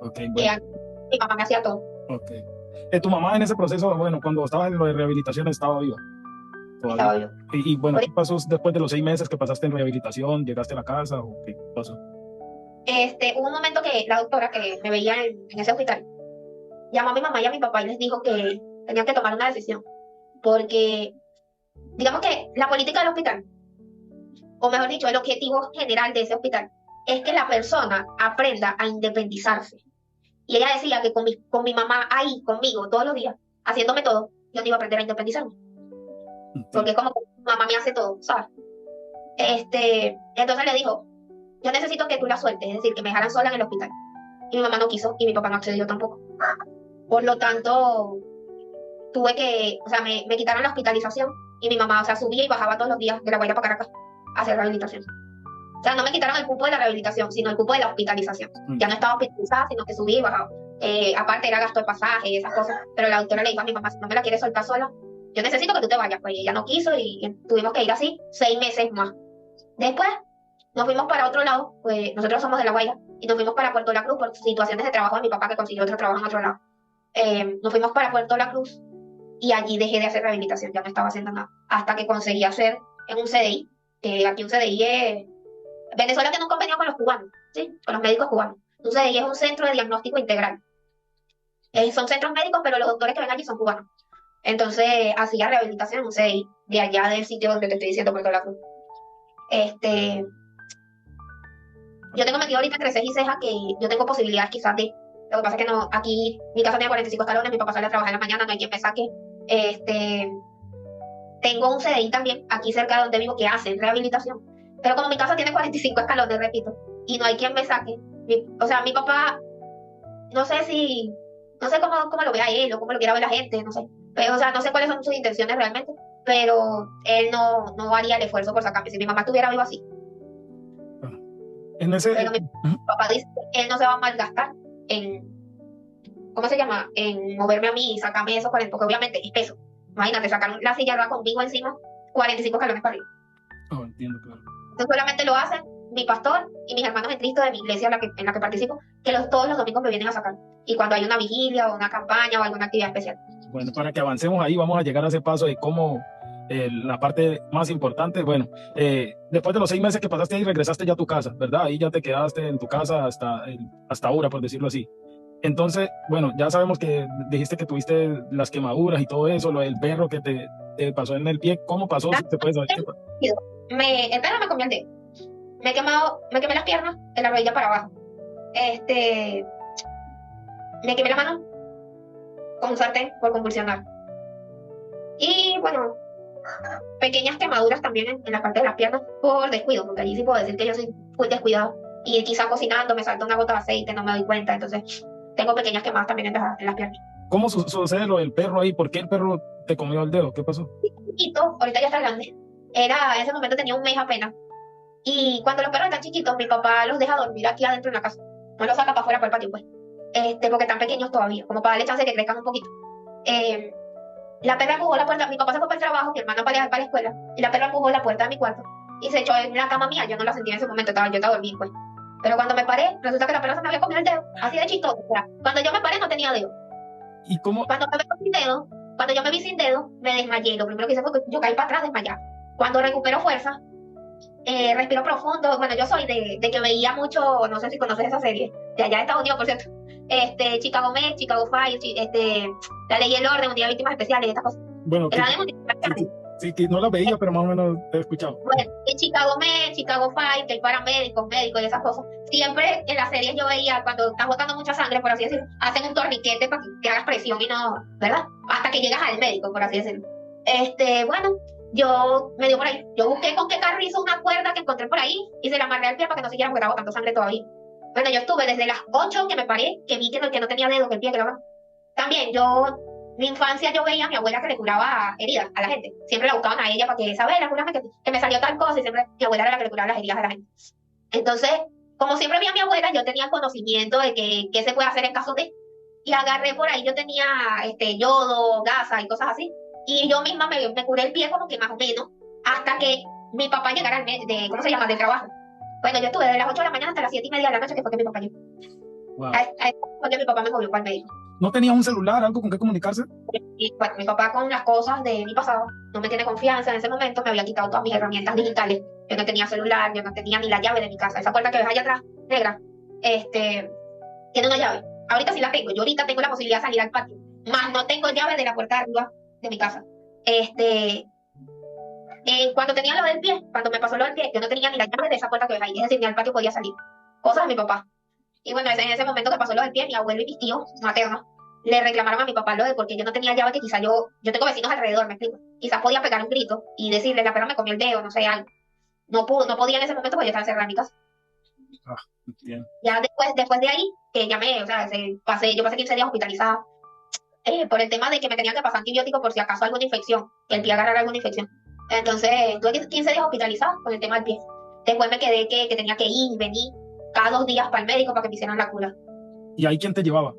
ok, Que bueno, antes mi mamá me hacía todo. ok. Tu mamá en ese proceso, bueno, cuando estaba en lo de rehabilitación estaba viva todavía. Estaba yo. Y bueno, ¿qué pasó después de los 6 meses que pasaste en rehabilitación? ¿Llegaste a la casa o qué pasó? Hubo un momento que la doctora que me veía en ese hospital llamó a mi mamá y a mi papá y les dijo que tenían que tomar una decisión. Porque, digamos que la política del hospital, o mejor dicho, el objetivo general de ese hospital, es que la persona aprenda a independizarse. Y ella decía que con mi mamá ahí, conmigo, todos los días, haciéndome todo, yo no iba a aprender a independizarme. Porque es como que mi mamá me hace todo, ¿sabes? Entonces le dijo, yo necesito que tú la sueltes, es decir, que me dejaran sola en el hospital. Y mi mamá no quiso y mi papá no accedió tampoco. Por lo tanto, o sea, me quitaron la hospitalización y mi mamá, o sea, subía y bajaba todos los días de La Guaira para Caracas a hacer rehabilitación. O sea, no me quitaron el cupo de la rehabilitación, sino el cupo de la hospitalización. Ya no estaba hospitalizada, sino que subía y bajaba. Aparte era gasto de pasaje y esas cosas. Pero la doctora le dijo a mi mamá, si no me la quieres soltar sola, yo necesito que tú te vayas. Pues ella no quiso y tuvimos que ir así 6 meses más. Después nos fuimos para otro lado, pues nosotros somos de La Guaira, y nos fuimos para Puerto La Cruz por situaciones de trabajo de mi papá que consiguió otro trabajo en otro lado. Nos fuimos para Puerto La Cruz y allí dejé de hacer rehabilitación, ya no estaba haciendo nada. Hasta que conseguí hacer en un CDI, que aquí un CDI es. Venezuela tiene un convenio con los cubanos, ¿sí? Con los médicos cubanos. Un CDI es un centro de diagnóstico integral. Son centros médicos, pero los doctores que ven allí son cubanos. Entonces, hacía rehabilitación en un CDI, de allá del sitio donde te estoy diciendo, Puerto La Cruz. Yo tengo metido ahorita entre ceja y ceja que yo tengo posibilidades quizás de. Lo que pasa es que no, aquí mi casa tiene 45 escalones, mi papá sale a trabajar en la mañana, no hay quien me saque. Tengo un CDI también aquí cerca de donde vivo que hacen rehabilitación. Pero como mi casa tiene 45 escalones, repito, y no hay quien me saque. O sea, mi papá, no sé si No sé cómo lo vea él o cómo lo quiera ver la gente, no sé. Pero, o sea, no sé cuáles son sus intenciones realmente, pero él no haría el esfuerzo por sacarme. Si mi mamá estuviera viva así, Ah, en ese, pero mi papá dice que él no se va a malgastar en, ¿cómo se llama? En moverme a mí y sacarme esos 40, porque obviamente es peso. Imagínate, sacar la silla de ruedas conmigo encima, 45 escalones para arriba. entiendo, claro. Entonces solamente lo hacen mi pastor y mis hermanos en Cristo de mi iglesia en la que participo, que todos los domingos me vienen a sacar. Y cuando hay una vigilia o una campaña o alguna actividad especial. Bueno, para que avancemos ahí, vamos a llegar a ese paso de cómo la parte más importante, bueno, después de los 6 meses que pasaste ahí, regresaste ya a tu casa, ¿verdad? Ahí ya te quedaste en tu casa hasta ahora, por decirlo así. Entonces, bueno, ya sabemos que dijiste que tuviste las quemaduras y todo eso, lo del perro que te pasó en el pie, ¿cómo pasó? Si te puedes saber qué pasó. El perro me comió el dedo. Me quemé las piernas de la rodilla para abajo. Me quemé la mano con un sartén por convulsionar. Y bueno, pequeñas quemaduras también en la parte de las piernas por descuido, porque allí sí puedo decir que yo soy muy descuidada. Y quizá cocinando me salta una gota de aceite, no me doy cuenta, entonces tengo pequeñas quemadas también en las piernas. ¿Cómo sucede lo del perro ahí? ¿Por qué el perro te comió el dedo? ¿Qué pasó? Chiquito, ahorita ya está grande. En ese momento tenía un mes apenas. Y cuando los perros están chiquitos, mi papá los deja dormir aquí adentro en la casa. No los saca para afuera por el patio, pues. Porque están pequeños todavía, como para darle chance de que crezcan un poquito. Eh, la perra empujó la puerta, mi papá se fue para el trabajo, mi hermana para la escuela, y la perra empujó la puerta de mi cuarto y se echó en la cama mía. Yo no la sentí en ese momento, yo estaba dormida, pues. Pero cuando me paré, resulta que la perra se me había comido el dedo, así de chistoso. O sea, cuando yo me paré no tenía dedo. ¿Y cómo? Cuando yo me vi sin dedo, me desmayé. Lo primero que hice fue que yo caí para atrás desmayada. Cuando recupero fuerza, respiro profundo. Bueno, yo soy de que veía mucho, no sé si conoces esa serie, de allá de Estados Unidos, por cierto. Chicago Med, Chicago Fire, La Ley y el Orden, Un Día de Víctimas Especiales, estas cosas. Bueno, sí, que no la veía, pero más o menos te he escuchado. Bueno, en Chicago Med, Chicago Fire, que hay paramédicos, médicos y esas cosas. Siempre en las series yo veía cuando estás botando mucha sangre, por así decirlo, hacen un torniquete para que hagas presión y no, ¿verdad? Hasta que llegas al médico, por así decirlo. Bueno, yo me dio por ahí. Yo busqué con qué carrizo una cuerda que encontré por ahí y se la amarré al pie para que no siguiera porque estaba botando sangre todavía. Bueno, yo estuve desde las 8 que me paré, que vi que no tenía dedo, que el pie, que la mano. También mi infancia yo veía a mi abuela que le curaba heridas a la gente. Siempre la buscaban a ella para que, Isabela, cúrame que me salió tal cosa, y siempre mi abuela era la que le curaba las heridas a la gente. Entonces, como siempre vi a mi abuela, yo tenía conocimiento de qué se puede hacer en caso de, y agarré por ahí, yo tenía yodo, gasa y cosas así, y yo misma me curé el pie como que más o menos, hasta que mi papá llegara ¿cómo se llama?, del trabajo. Bueno, yo estuve de las 8 de la mañana hasta las 7:30 de la noche, que fue que mi papá llegó. Wow. Fue que mi papá me movió para el médico. ¿No tenía un celular, algo con qué comunicarse? Y bueno, mi papá con las cosas de mi pasado no me tiene confianza en ese momento, me había quitado todas mis herramientas digitales. Yo no tenía celular, yo no tenía ni la llave de mi casa. Esa puerta que ves allá atrás, negra, tiene una llave. Ahorita sí la tengo, yo ahorita tengo la posibilidad de salir al patio, más no tengo llave de la puerta de arriba de mi casa. Cuando tenía lo del pie, cuando me pasó lo del pie, yo no tenía ni la llave de esa puerta que ves ahí, es decir, ni al patio podía salir. Cosas de mi papá. Y bueno, en ese momento que pasó lo del pie, mi abuelo y mis tíos maternos le reclamaron a mi papá lo de porque yo no tenía llave, que quizá yo tengo vecinos alrededor, me explico. Quizás podía pegar un grito y decirle, la perra me comió el dedo, no sé, algo. No podía en ese momento porque yo estaba encerrada en mi casa. Bien. Ya después de ahí, que llamé, o sea, yo pasé 15 días hospitalizada por el tema de que me tenían que pasar antibióticos por si acaso alguna infección, que el pie agarrara alguna infección. Entonces, tuve 15 días hospitalizada con el tema del pie. Después me quedé que tenía que ir y venir cada 2 días para el médico para que me hicieran la cura. ¿Y ahí quién te llevaba?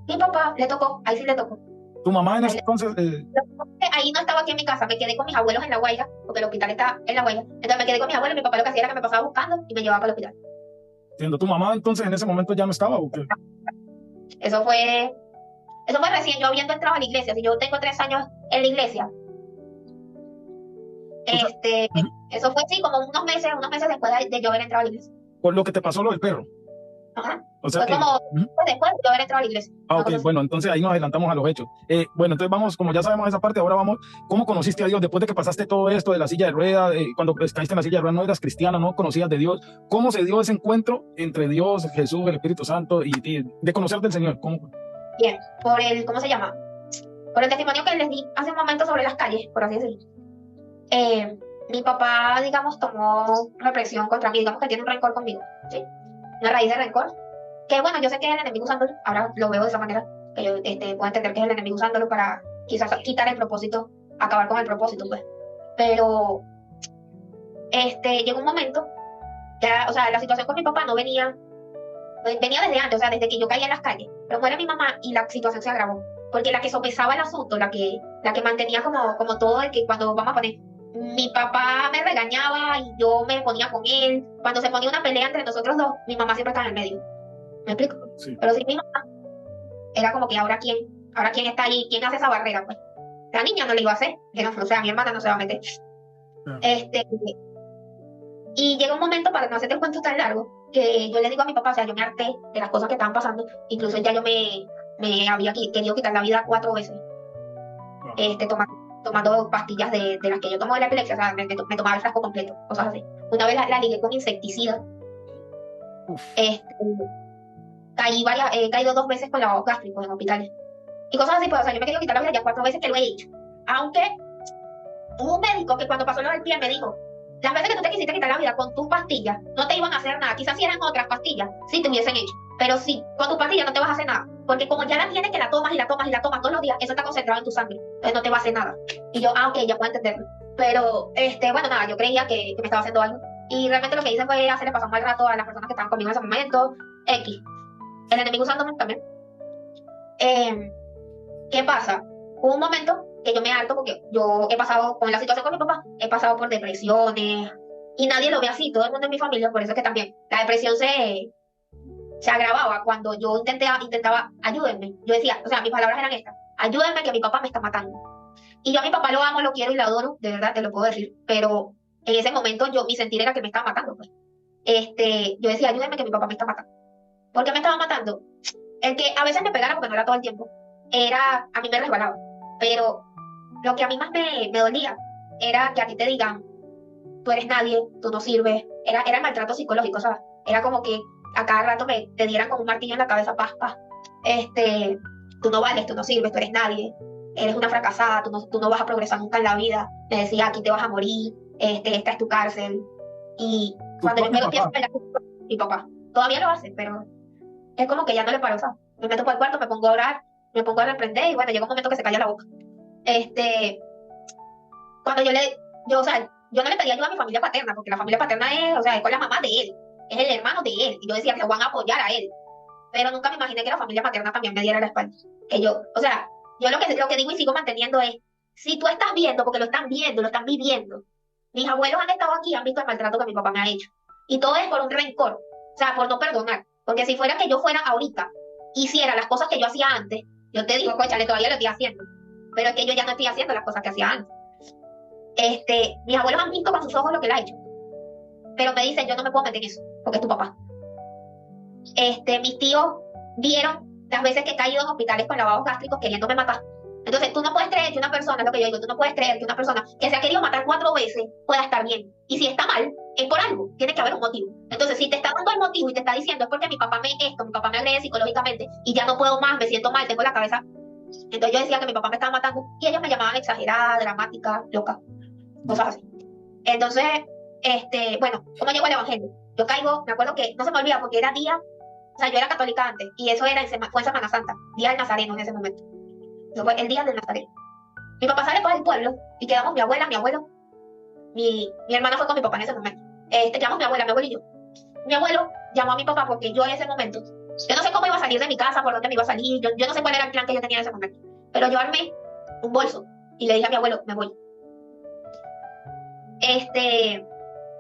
Mi papá, le tocó, ahí sí le tocó. ¿Tu mamá en ese entonces? Ahí no estaba aquí en mi casa, me quedé con mis abuelos en La Guaira, porque el hospital está en La Guaira. Entonces me quedé con mis abuelos y mi papá lo que hacía era que me pasaba buscando y me llevaba para el hospital. Entiendo. ¿Tu mamá entonces en ese momento ya no estaba o qué? Eso fue recién yo habiendo entrado a la iglesia. Si yo tengo 3 años en la iglesia. Eso fue sí, como unos meses después de yo haber entrado a la iglesia. Por lo que te pasó lo del perro. Ajá. O sea fue como después de yo haber entrado a la iglesia. Ok, bueno, entonces ahí nos adelantamos a los hechos. Bueno, entonces vamos, como ya sabemos esa parte, ahora vamos, ¿cómo conociste a Dios? Después de que pasaste todo esto de la silla de ruedas, cuando caíste en la silla de ruedas no eras cristiana, no conocías de Dios. ¿Cómo se dio ese encuentro entre Dios, Jesús, el Espíritu Santo y de conocer del Señor? ¿Cómo? Bien, ¿cómo se llama? Por el testimonio que les di hace un momento sobre las calles, por así decirlo. Mi papá, digamos, tomó represión contra mí, digamos que tiene un rencor conmigo, ¿sí? Una raíz de rencor. Que bueno, yo sé que es el enemigo usándolo, ahora lo veo de esa manera. que yo puedo entender que es el enemigo usándolo para quizás quitar el propósito, acabar con el propósito, pues. Pero llegó un momento, ya, o sea, la situación con mi papá no venía, venía desde antes, o sea, desde que yo caía en las calles, pero muere mi mamá y la situación se agravó, porque la que sopesaba el asunto, la que mantenía como todo, el que cuando vamos a poner, mi papá me regañaba y yo me ponía con él, cuando se ponía una pelea entre nosotros dos, mi mamá siempre estaba en el medio, ¿me explico? Sí. Pero sí, mi mamá era como que ahora quién está ahí, quién hace esa barrera, pues. La niña no le iba a hacer, o sea, mi hermana no se va a meter. Ah. Y llega un momento, para no hacerte el cuento tan largo, que yo le digo a mi papá, o sea, yo me harté de las cosas que estaban pasando, incluso ya yo me había querido quitar la vida 4 veces, tomando pastillas de las que yo tomo de la epilepsia, o sea, me tomaba el frasco completo, cosas así. Una vez la ligué con insecticida. Uf. He caído 2 veces con lavado gástrico en hospitales. Y cosas así, pues, o sea, yo me he querido quitar la vida ya 4 veces que lo he hecho. Aunque hubo un médico que cuando pasó lo del pie me dijo, las veces que tú te quisiste quitar la vida con tus pastillas, no te iban a hacer nada. Quizás si eran otras pastillas, sí te hubiesen hecho. Pero sí, con tus pastillas no te vas a hacer nada. Porque como ya la tienes, que la tomas y la tomas y la tomas todos los días, eso está concentrado en tu sangre. Entonces no te va a hacer nada. Y yo, ok, ya puedo entenderlo. Pero, bueno, nada, yo creía que me estaba haciendo algo. Y realmente lo que hice fue hacerle pasar un mal rato a las personas que estaban conmigo en ese momento. X. El enemigo usándome también. ¿Qué pasa? Hubo un momento que yo me harto porque yo he pasado, con la situación con mi papá, he pasado por depresiones y nadie lo ve así, todo el mundo en mi familia, por eso es que también la depresión se agravaba cuando yo intentaba, ayúdenme. Yo decía, o sea, mis palabras eran estas, ayúdenme que mi papá me está matando. Y yo a mi papá lo amo, lo quiero y lo adoro, de verdad, te lo puedo decir, pero en ese momento mi sentir era que me estaba matando, pues. Yo decía, ayúdenme que mi papá me está matando. ¿Por qué me estaba matando? El que a veces me pegara, porque no era todo el tiempo, a mí me resbalaba. Pero lo que a mí más me dolía era que a ti te digan, tú eres nadie, tú no sirves. Era el maltrato psicológico, ¿sabes? Era como que a cada rato te dieran como un martillo en la cabeza, paz, paz. Tú no vales, tú no sirves, tú eres nadie, eres una fracasada, tú no vas a progresar nunca en la vida. Me decía, aquí te vas a morir, esta es tu cárcel. Y cuando yo me empiezo a pelear con mi papá, todavía lo hace, pero es como que ya no le paro, ¿sabes? Me meto por el cuarto, me pongo a orar, me pongo a reprender y bueno, llega un momento que se calla la boca. Cuando o sea, yo no le pedía ayuda a mi familia paterna, porque la familia paterna es, o sea, es con la mamá de él, es el hermano de él, y yo decía que lo van a apoyar a él, pero nunca me imaginé que la familia paterna también me diera la espalda. Que yo, o sea, yo lo que digo y sigo manteniendo es, si tú estás viendo, porque lo están viendo, lo están viviendo, mis abuelos han estado aquí, han visto el maltrato que mi papá me ha hecho, y todo es por un rencor, o sea, por no perdonar, porque si fuera que yo fuera ahorita, hiciera las cosas que yo hacía antes, yo te digo, cóchale, todavía lo estoy haciendo, pero es que yo ya no estoy haciendo las cosas que hacía antes. Mis abuelos han visto con sus ojos lo que él ha hecho, pero me dicen, yo no me puedo meter en eso, porque es tu papá. Mis tíos vieron las veces que he caído en hospitales con lavados gástricos queriéndome matar. Entonces, tú no puedes creer que una persona, es lo que yo digo, tú no puedes creer que una persona que se ha querido matar 4 veces pueda estar bien. Y si está mal, es por algo, tiene que haber un motivo. Entonces, si te está dando el motivo y te está diciendo es porque mi papá mi papá me agrede psicológicamente y ya no puedo más, me siento mal, tengo la cabeza. Entonces yo decía que mi papá me estaba matando y ellos me llamaban exagerada, dramática, loca, cosas así. Entonces, bueno, ¿cómo llegó el evangelio? Yo caigo, me acuerdo que no se me olvida porque era día, o sea, yo era católica antes y eso fue en Semana Santa, día del Nazareno en ese momento. Eso fue el día del Nazareno. Mi papá sale para el pueblo y quedamos mi abuela, mi abuelo, mi hermana fue con mi papá en ese momento. Quedamos mi abuela y yo. Mi abuelo llamó a mi papá porque yo en ese momento, yo no sé cómo iba a salir de mi casa, por dónde me iba a salir, yo no sé cuál era el plan que yo tenía en ese momento, pero yo armé un bolso y le dije a mi abuelo, me voy.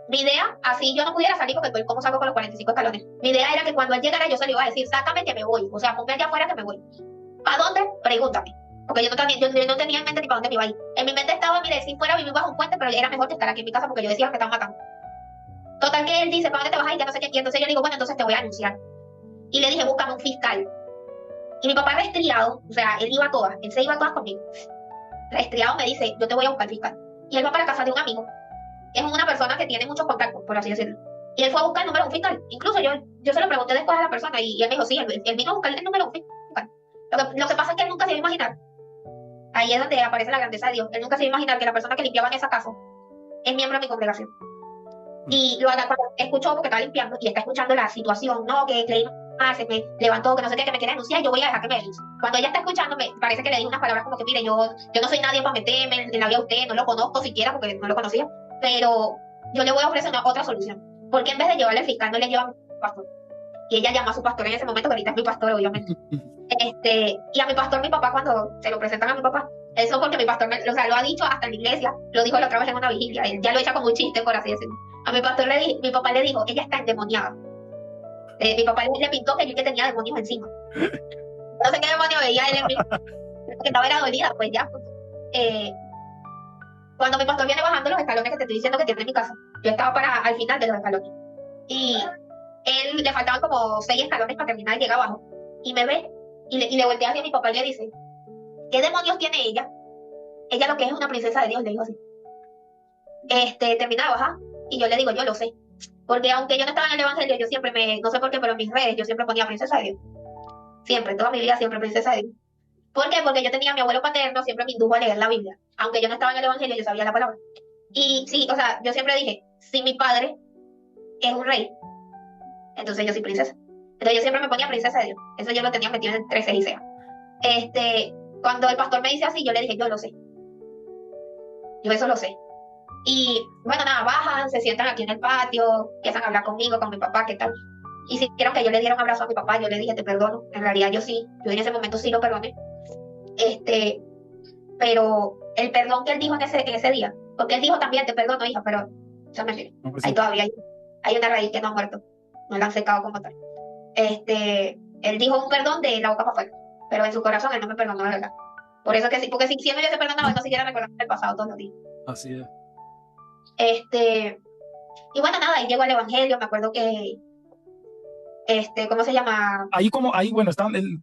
Mi idea, así yo no pudiera salir porque cómo salgo con los 45 escalones. Mi idea era que cuando él llegara yo se le iba a decir, sácame que me voy, o sea, ponme allá afuera que me voy. ¿Para dónde? Pregúntame. Porque yo no tenía en mente ni para dónde me iba a ir. En mi mente estaba, mire, si fuera a vivir bajo un puente, pero era mejor que estar aquí en mi casa porque yo decía que me estaban matando. Total que él dice, ¿para dónde te vas a ir? Ya no sé qué. Y entonces yo le digo, bueno, entonces te voy a anunciar. Y le dije, búscame un fiscal. Y mi papá resfriado, o sea, él se iba a todas conmigo. Resfriado me dice, yo te voy a buscar fiscal. Y él va para casa de un amigo. Es una persona que tiene muchos contactos, por así decirlo. Y él fue a buscar el número de un fiscal. Incluso yo se lo pregunté después a la persona y él me dijo, sí, él vino a buscar el número de un fiscal. Lo que pasa es que él nunca se iba a imaginar. Ahí es donde aparece la grandeza de Dios. Él nunca se iba a imaginar que la persona que limpiaba en esa casa es miembro de mi congregación. Y cuando escuchó, porque estaba limpiando y está escuchando la situación, no, que se me levantó, que no sé qué, que me quiere denunciar, yo voy a dejar que me denuncie. Cuando ella está escuchando, me parece que le dijo unas palabras como que, mire, yo no soy nadie para meterme en la vida de usted, no lo conozco siquiera porque no lo conocía, pero yo le voy a ofrecer otra solución. Porque en vez de llevarle al fiscal, no le lleva a mi pastor. Y ella llama a su pastor en ese momento, que ahorita es mi pastor, obviamente. Y a mi pastor, mi papá, cuando se lo presentan a mi papá, eso porque mi pastor, o sea, lo ha dicho hasta en la iglesia, lo dijo la otra vez en una vigilia, él ya lo echa como un chiste, por así decirlo. A mi pastor mi papá le dijo, ella está endemoniada. Mi papá le pintó que yo que tenía demonios encima. No sé qué demonio veía él en mí, que estaba era dolida, pues ya. Cuando mi pastor viene bajando los escalones que te estoy diciendo que tiene en mi casa, yo estaba al final de los escalones. Y él le faltaban como 6 escalones para terminar y llega abajo. Y me ve y le voltea hacia mi papá y le dice, ¿qué demonios tiene ella? Ella lo que es una princesa de Dios, le dijo así. Termina de bajar y yo le digo, yo lo sé. Porque aunque yo no estaba en el evangelio, yo siempre no sé por qué, pero en mis redes yo siempre ponía princesa de Dios. Siempre, toda mi vida siempre princesa de Dios. ¿Por qué? Porque yo tenía a mi abuelo paterno, siempre me indujo a leer la Biblia. Aunque yo no estaba en el evangelio, yo sabía la palabra. Y sí, o sea, yo siempre dije, si mi padre es un rey, entonces yo soy princesa. Entonces yo siempre me ponía princesa de Dios. Eso yo lo tenía metido en 13 y sea. Cuando el pastor me dice así, yo le dije, yo lo sé. Yo eso lo sé. Y bueno, nada, bajan, se sientan aquí en el patio, empiezan a hablar conmigo, con mi papá, ¿qué tal? Y si quieren que yo le diera un abrazo a mi papá, yo le dije, te perdono. En realidad yo en ese momento sí lo perdoné. Pero el perdón que él dijo en ese día, porque él dijo también, te perdono, hija, pero eso es mentira. No, pues sí. Ahí todavía hay una raíz que no ha muerto, no la han secado como tal. Él dijo un perdón de la boca para afuera, pero en su corazón él no me perdonó de verdad. Por eso que sí, porque si siendo yo se perdonaba, él no siguiera recordando el pasado todos los días. Así es. Y bueno, nada, ahí llegó al evangelio, me acuerdo que, ¿cómo se llama? Ahí bueno,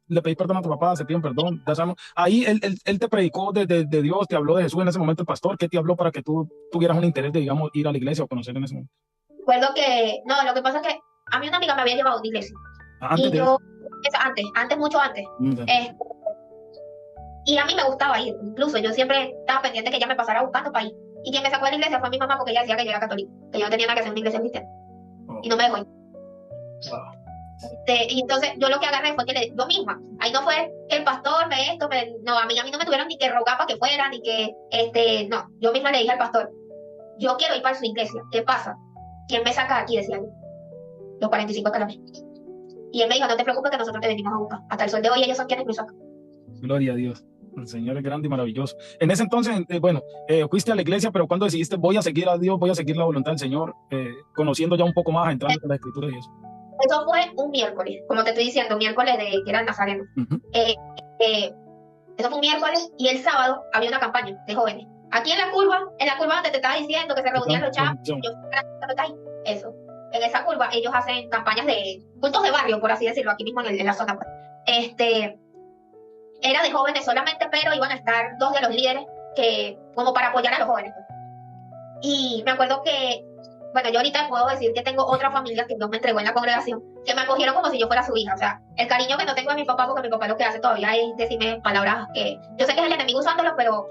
le pedí perdón a tu papá, se piden perdón, ya sabemos. Ahí él te predicó de Dios, te habló de Jesús en ese momento, el pastor, ¿qué te habló para que tú tuvieras un interés de, digamos, ir a la iglesia o conocer en ese momento? Recuerdo que, no, lo que pasa es que a mí una amiga me había llevado a una iglesia. Antes y yo, mucho antes. Y a mí me gustaba ir, incluso yo siempre estaba pendiente que ella me pasara buscando para ir. Y quien me sacó de la iglesia fue mi mamá porque ella decía que yo era católica, que yo no tenía nada que hacer en una iglesia cristiana. Y no me dejó ir. Y entonces yo lo que agarré fue que yo misma, ahí no fue que el pastor no, a mí no me tuvieron ni que rogar para que fuera, ni que, no, yo misma le dije al pastor, yo quiero ir para su iglesia, ¿qué pasa? ¿Quién me saca aquí? Decía yo, los 45 escalones. Y él me dijo, no te preocupes que nosotros te venimos a buscar. Hasta el sol de hoy ellos son quienes me sacan. Gloria a Dios. El Señor es grande y maravilloso. En ese entonces, fuiste a la iglesia, pero cuando decidiste, voy a seguir a Dios, voy a seguir la voluntad del Señor, conociendo ya un poco más, entrando en la escritura y eso. Eso fue un miércoles, como te estoy diciendo, un miércoles que era el Nazareno. Eso fue un miércoles y el sábado había una campaña de jóvenes. Aquí en la curva donde te estaba diciendo que se reunían los chavos, eso. En esa curva ellos hacen campañas de cultos de barrio, por así decirlo, aquí mismo en la zona. Era de jóvenes solamente, pero iban a estar 2 de los líderes como para apoyar a los jóvenes. Y me acuerdo que, bueno, yo ahorita puedo decir que tengo otra familia que Dios me entregó en la congregación, que me acogieron como si yo fuera su hija. O sea, el cariño que no tengo de mi papá, porque mi papá lo que hace todavía es decirme palabras que yo sé que es el enemigo usándolo, pero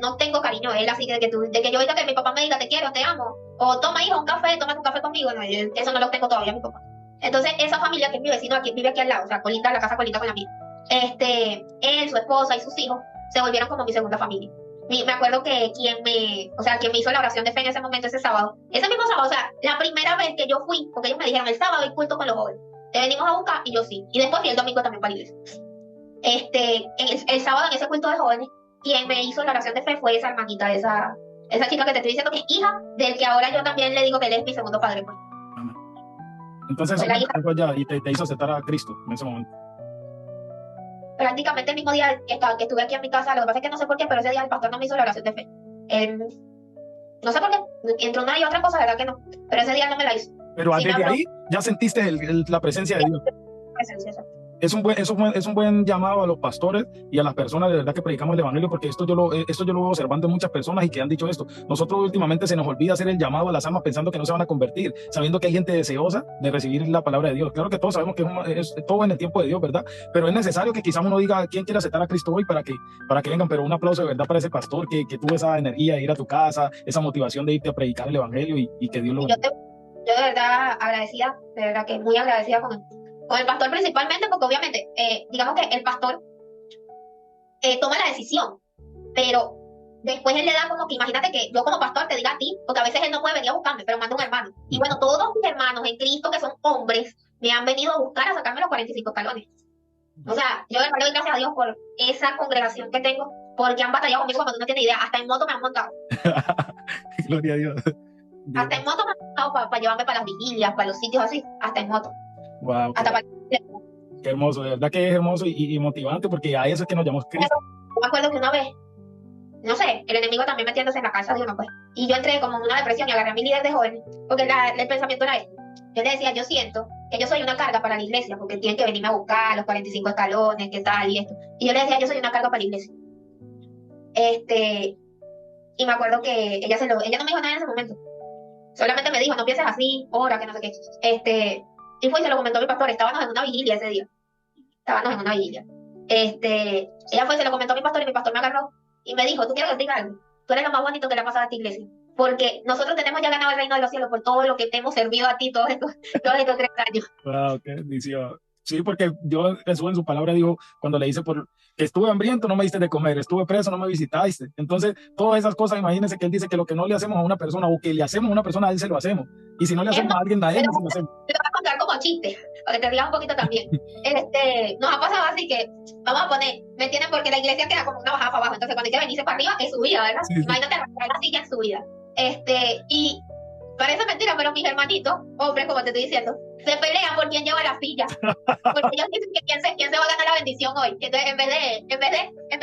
no tengo cariño a él, así de que yo oiga que mi papá me diga te quiero, te amo, o toma hija un café, tómate un café conmigo, no, eso no lo tengo todavía mi papá. Entonces esa familia que es mi vecino aquí, vive aquí al lado, o sea, colinda, la casa colinda con la mía. Él, su esposa y sus hijos se volvieron como mi segunda familia. Me acuerdo que quien me hizo la oración de fe en ese momento, ese mismo sábado, o sea, la primera vez que yo fui, porque ellos me dijeron el sábado hay culto con los jóvenes, te venimos a buscar, y yo sí, y después fui el domingo también para la iglesia. El sábado en ese culto de jóvenes, quien me hizo la oración de fe fue esa hermanita, esa chica que te estoy diciendo que es hija del que ahora yo también le digo que él es mi segundo padre. Pues. Entonces eso fue allá y te hizo aceptar a Cristo en ese momento. Prácticamente el mismo día que estuve aquí en mi casa, lo que pasa es que no sé por qué, pero ese día el pastor no me hizo la oración de fe. No sé por qué, entre una y otra cosa, verdad que no, pero ese día no me la hizo. Pero desde ahí ya sentiste la presencia de Dios. Presencia, exacto. Es un buen llamado a los pastores y a las personas de verdad que predicamos el evangelio, porque esto yo lo voy observando en muchas personas y que han dicho esto. Nosotros últimamente se nos olvida hacer el llamado a las almas pensando que no se van a convertir, sabiendo que hay gente deseosa de recibir la palabra de Dios. Claro que todos sabemos que es todo en el tiempo de Dios, ¿verdad? Pero es necesario que quizás uno diga quién quiere aceptar a Cristo hoy para que vengan. Pero un aplauso de verdad para ese pastor que tuvo esa energía de ir a tu casa, esa motivación de irte a predicar el evangelio y que Dios lo... Yo de verdad agradecida, de verdad que muy agradecida con él. Con el pastor principalmente, porque obviamente, digamos que el pastor toma la decisión, pero después él le da como que, imagínate que yo como pastor te diga a ti, porque a veces él no puede venir a buscarme, pero manda un hermano. Y bueno, todos mis hermanos en Cristo que son hombres me han venido a buscar a sacarme los 45 escalones. O sea, yo le doy gracias a Dios por esa congregación que tengo, porque han batallado conmigo como tú no tienes idea. Hasta en moto me han montado. Gloria a Dios. Hasta en moto me han montado para llevarme para las vigilias, para los sitios así. Hasta en moto. Wow, Hasta para... qué hermoso, de verdad que es hermoso y motivante, porque a eso es que nos llamamos Cristo. Yo me acuerdo que una vez, no sé, el enemigo también metiéndose en la casa de uno, pues. Y yo entré como en una depresión y agarré a mi líder de jóvenes, porque el pensamiento era este. Yo le decía, yo siento que yo soy una carga para la iglesia, porque tienen que venirme a buscar los 45 escalones, qué tal y esto. Y yo le decía, yo soy una carga para la iglesia. Y me acuerdo que ella no me dijo nada en ese momento. Solamente me dijo, no pienses así, ora, que no sé qué. Y fue y se lo comentó a mi pastor. Estábamos en una vigilia ese día. Ella fue y se lo comentó a mi pastor y mi pastor me agarró y me dijo, ¿tú quieres que te diga algo? Tú eres lo más bonito que le ha pasado a esta iglesia. Porque nosotros tenemos ya ganado el reino de los cielos por todo lo que te hemos servido a ti todos estos 3 años. Wow, qué bendición. Sí, porque Jesús en su palabra dijo, cuando le dice, que estuve hambriento, no me diste de comer, estuve preso, no me visitaste. Entonces, todas esas cosas, imagínense que él dice que lo que no le hacemos a una persona, o que le hacemos a una persona, a él se lo hacemos. Y si no le hacemos a alguien, a él no se lo hacemos. Te lo voy a contar como chiste, para que te digas un poquito también. Nos ha pasado así que, vamos a poner, ¿me entienden? Porque la iglesia queda como una bajada para abajo. Entonces, cuando hay que venirse para arriba, es subida, ¿verdad? Sí, sí. Imagínate arrastrar la silla en subida. Y parece mentira, pero mis hermanitos, hombres, como te estoy diciendo, se pelean por quién lleva la silla. Porque ellos dicen que quién se va a ganar la bendición hoy. Entonces, en vez de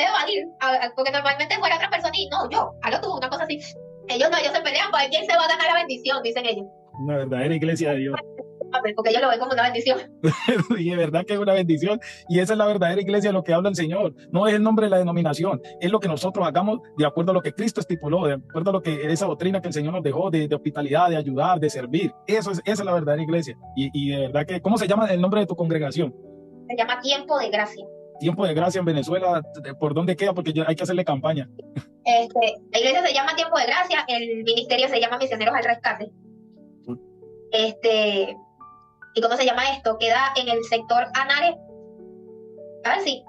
evadir, porque normalmente fuera otra persona y no, yo, hazlo tú, una cosa así. Ellos se pelean para ver quién se va a ganar la bendición, dicen ellos. Una verdadera iglesia de Dios. Porque ellos lo ven como una bendición. Y es verdad que es una bendición, y esa es la verdadera iglesia, lo que habla el Señor. No es el nombre de la denominación, es lo que nosotros hagamos de acuerdo a lo que Cristo estipuló, de acuerdo a lo que esa doctrina que el Señor nos dejó de hospitalidad, de ayudar, de servir. Esa es la verdadera iglesia. Y de verdad que, ¿cómo se llama el nombre de tu congregación? Se llama Tiempo de Gracia. Tiempo de Gracia en Venezuela. ¿Por dónde queda? Porque hay que hacerle campaña. La iglesia se llama Tiempo de Gracia, el ministerio se llama Misioneros al Rescate. ¿Y cómo se llama esto? Queda en el sector Anare.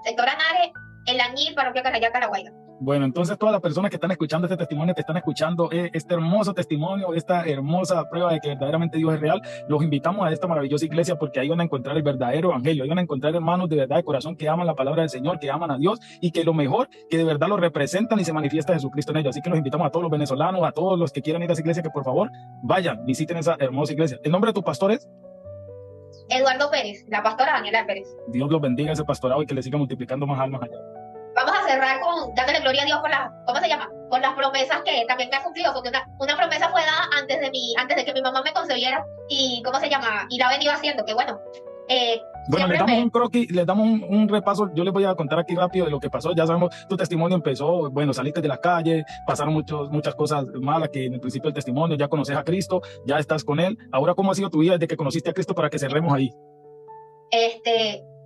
Sector Anare, en la Ñil, parroquia Carayá, Caraguayga. Bueno, entonces todas las personas que están escuchando este testimonio, que están escuchando este hermoso testimonio, esta hermosa prueba de que verdaderamente Dios es real, los invitamos a esta maravillosa iglesia, porque ahí van a encontrar el verdadero evangelio, ahí van a encontrar hermanos de verdad de corazón que aman la palabra del Señor, que aman a Dios y que lo mejor, que de verdad lo representan y se manifiesta Jesucristo en ellos. Así que los invitamos a todos los venezolanos, a todos los que quieran ir a esa iglesia, que por favor vayan, visiten esa hermosa iglesia. ¿El nombre de tu pastor es? Eduardo Pérez, la pastora Daniela Pérez. Dios los bendiga ese pastorado y que le siga multiplicando más almas allá. Vamos a cerrar dándole gloria a Dios por por las promesas que también me ha cumplido, porque una promesa fue dada antes de que mi mamá me concebiera, y y la ha venido haciendo, que bueno. Bueno, le damos un croquis, le damos un repaso. Yo les voy a contar aquí rápido de lo que pasó. Ya sabemos, tu testimonio empezó, bueno, saliste de la calle, pasaron muchas cosas malas, que en el principio del testimonio ya conoces a Cristo, ya estás con Él. Ahora, ¿cómo ha sido tu vida desde que conociste a Cristo, para que cerremos ahí?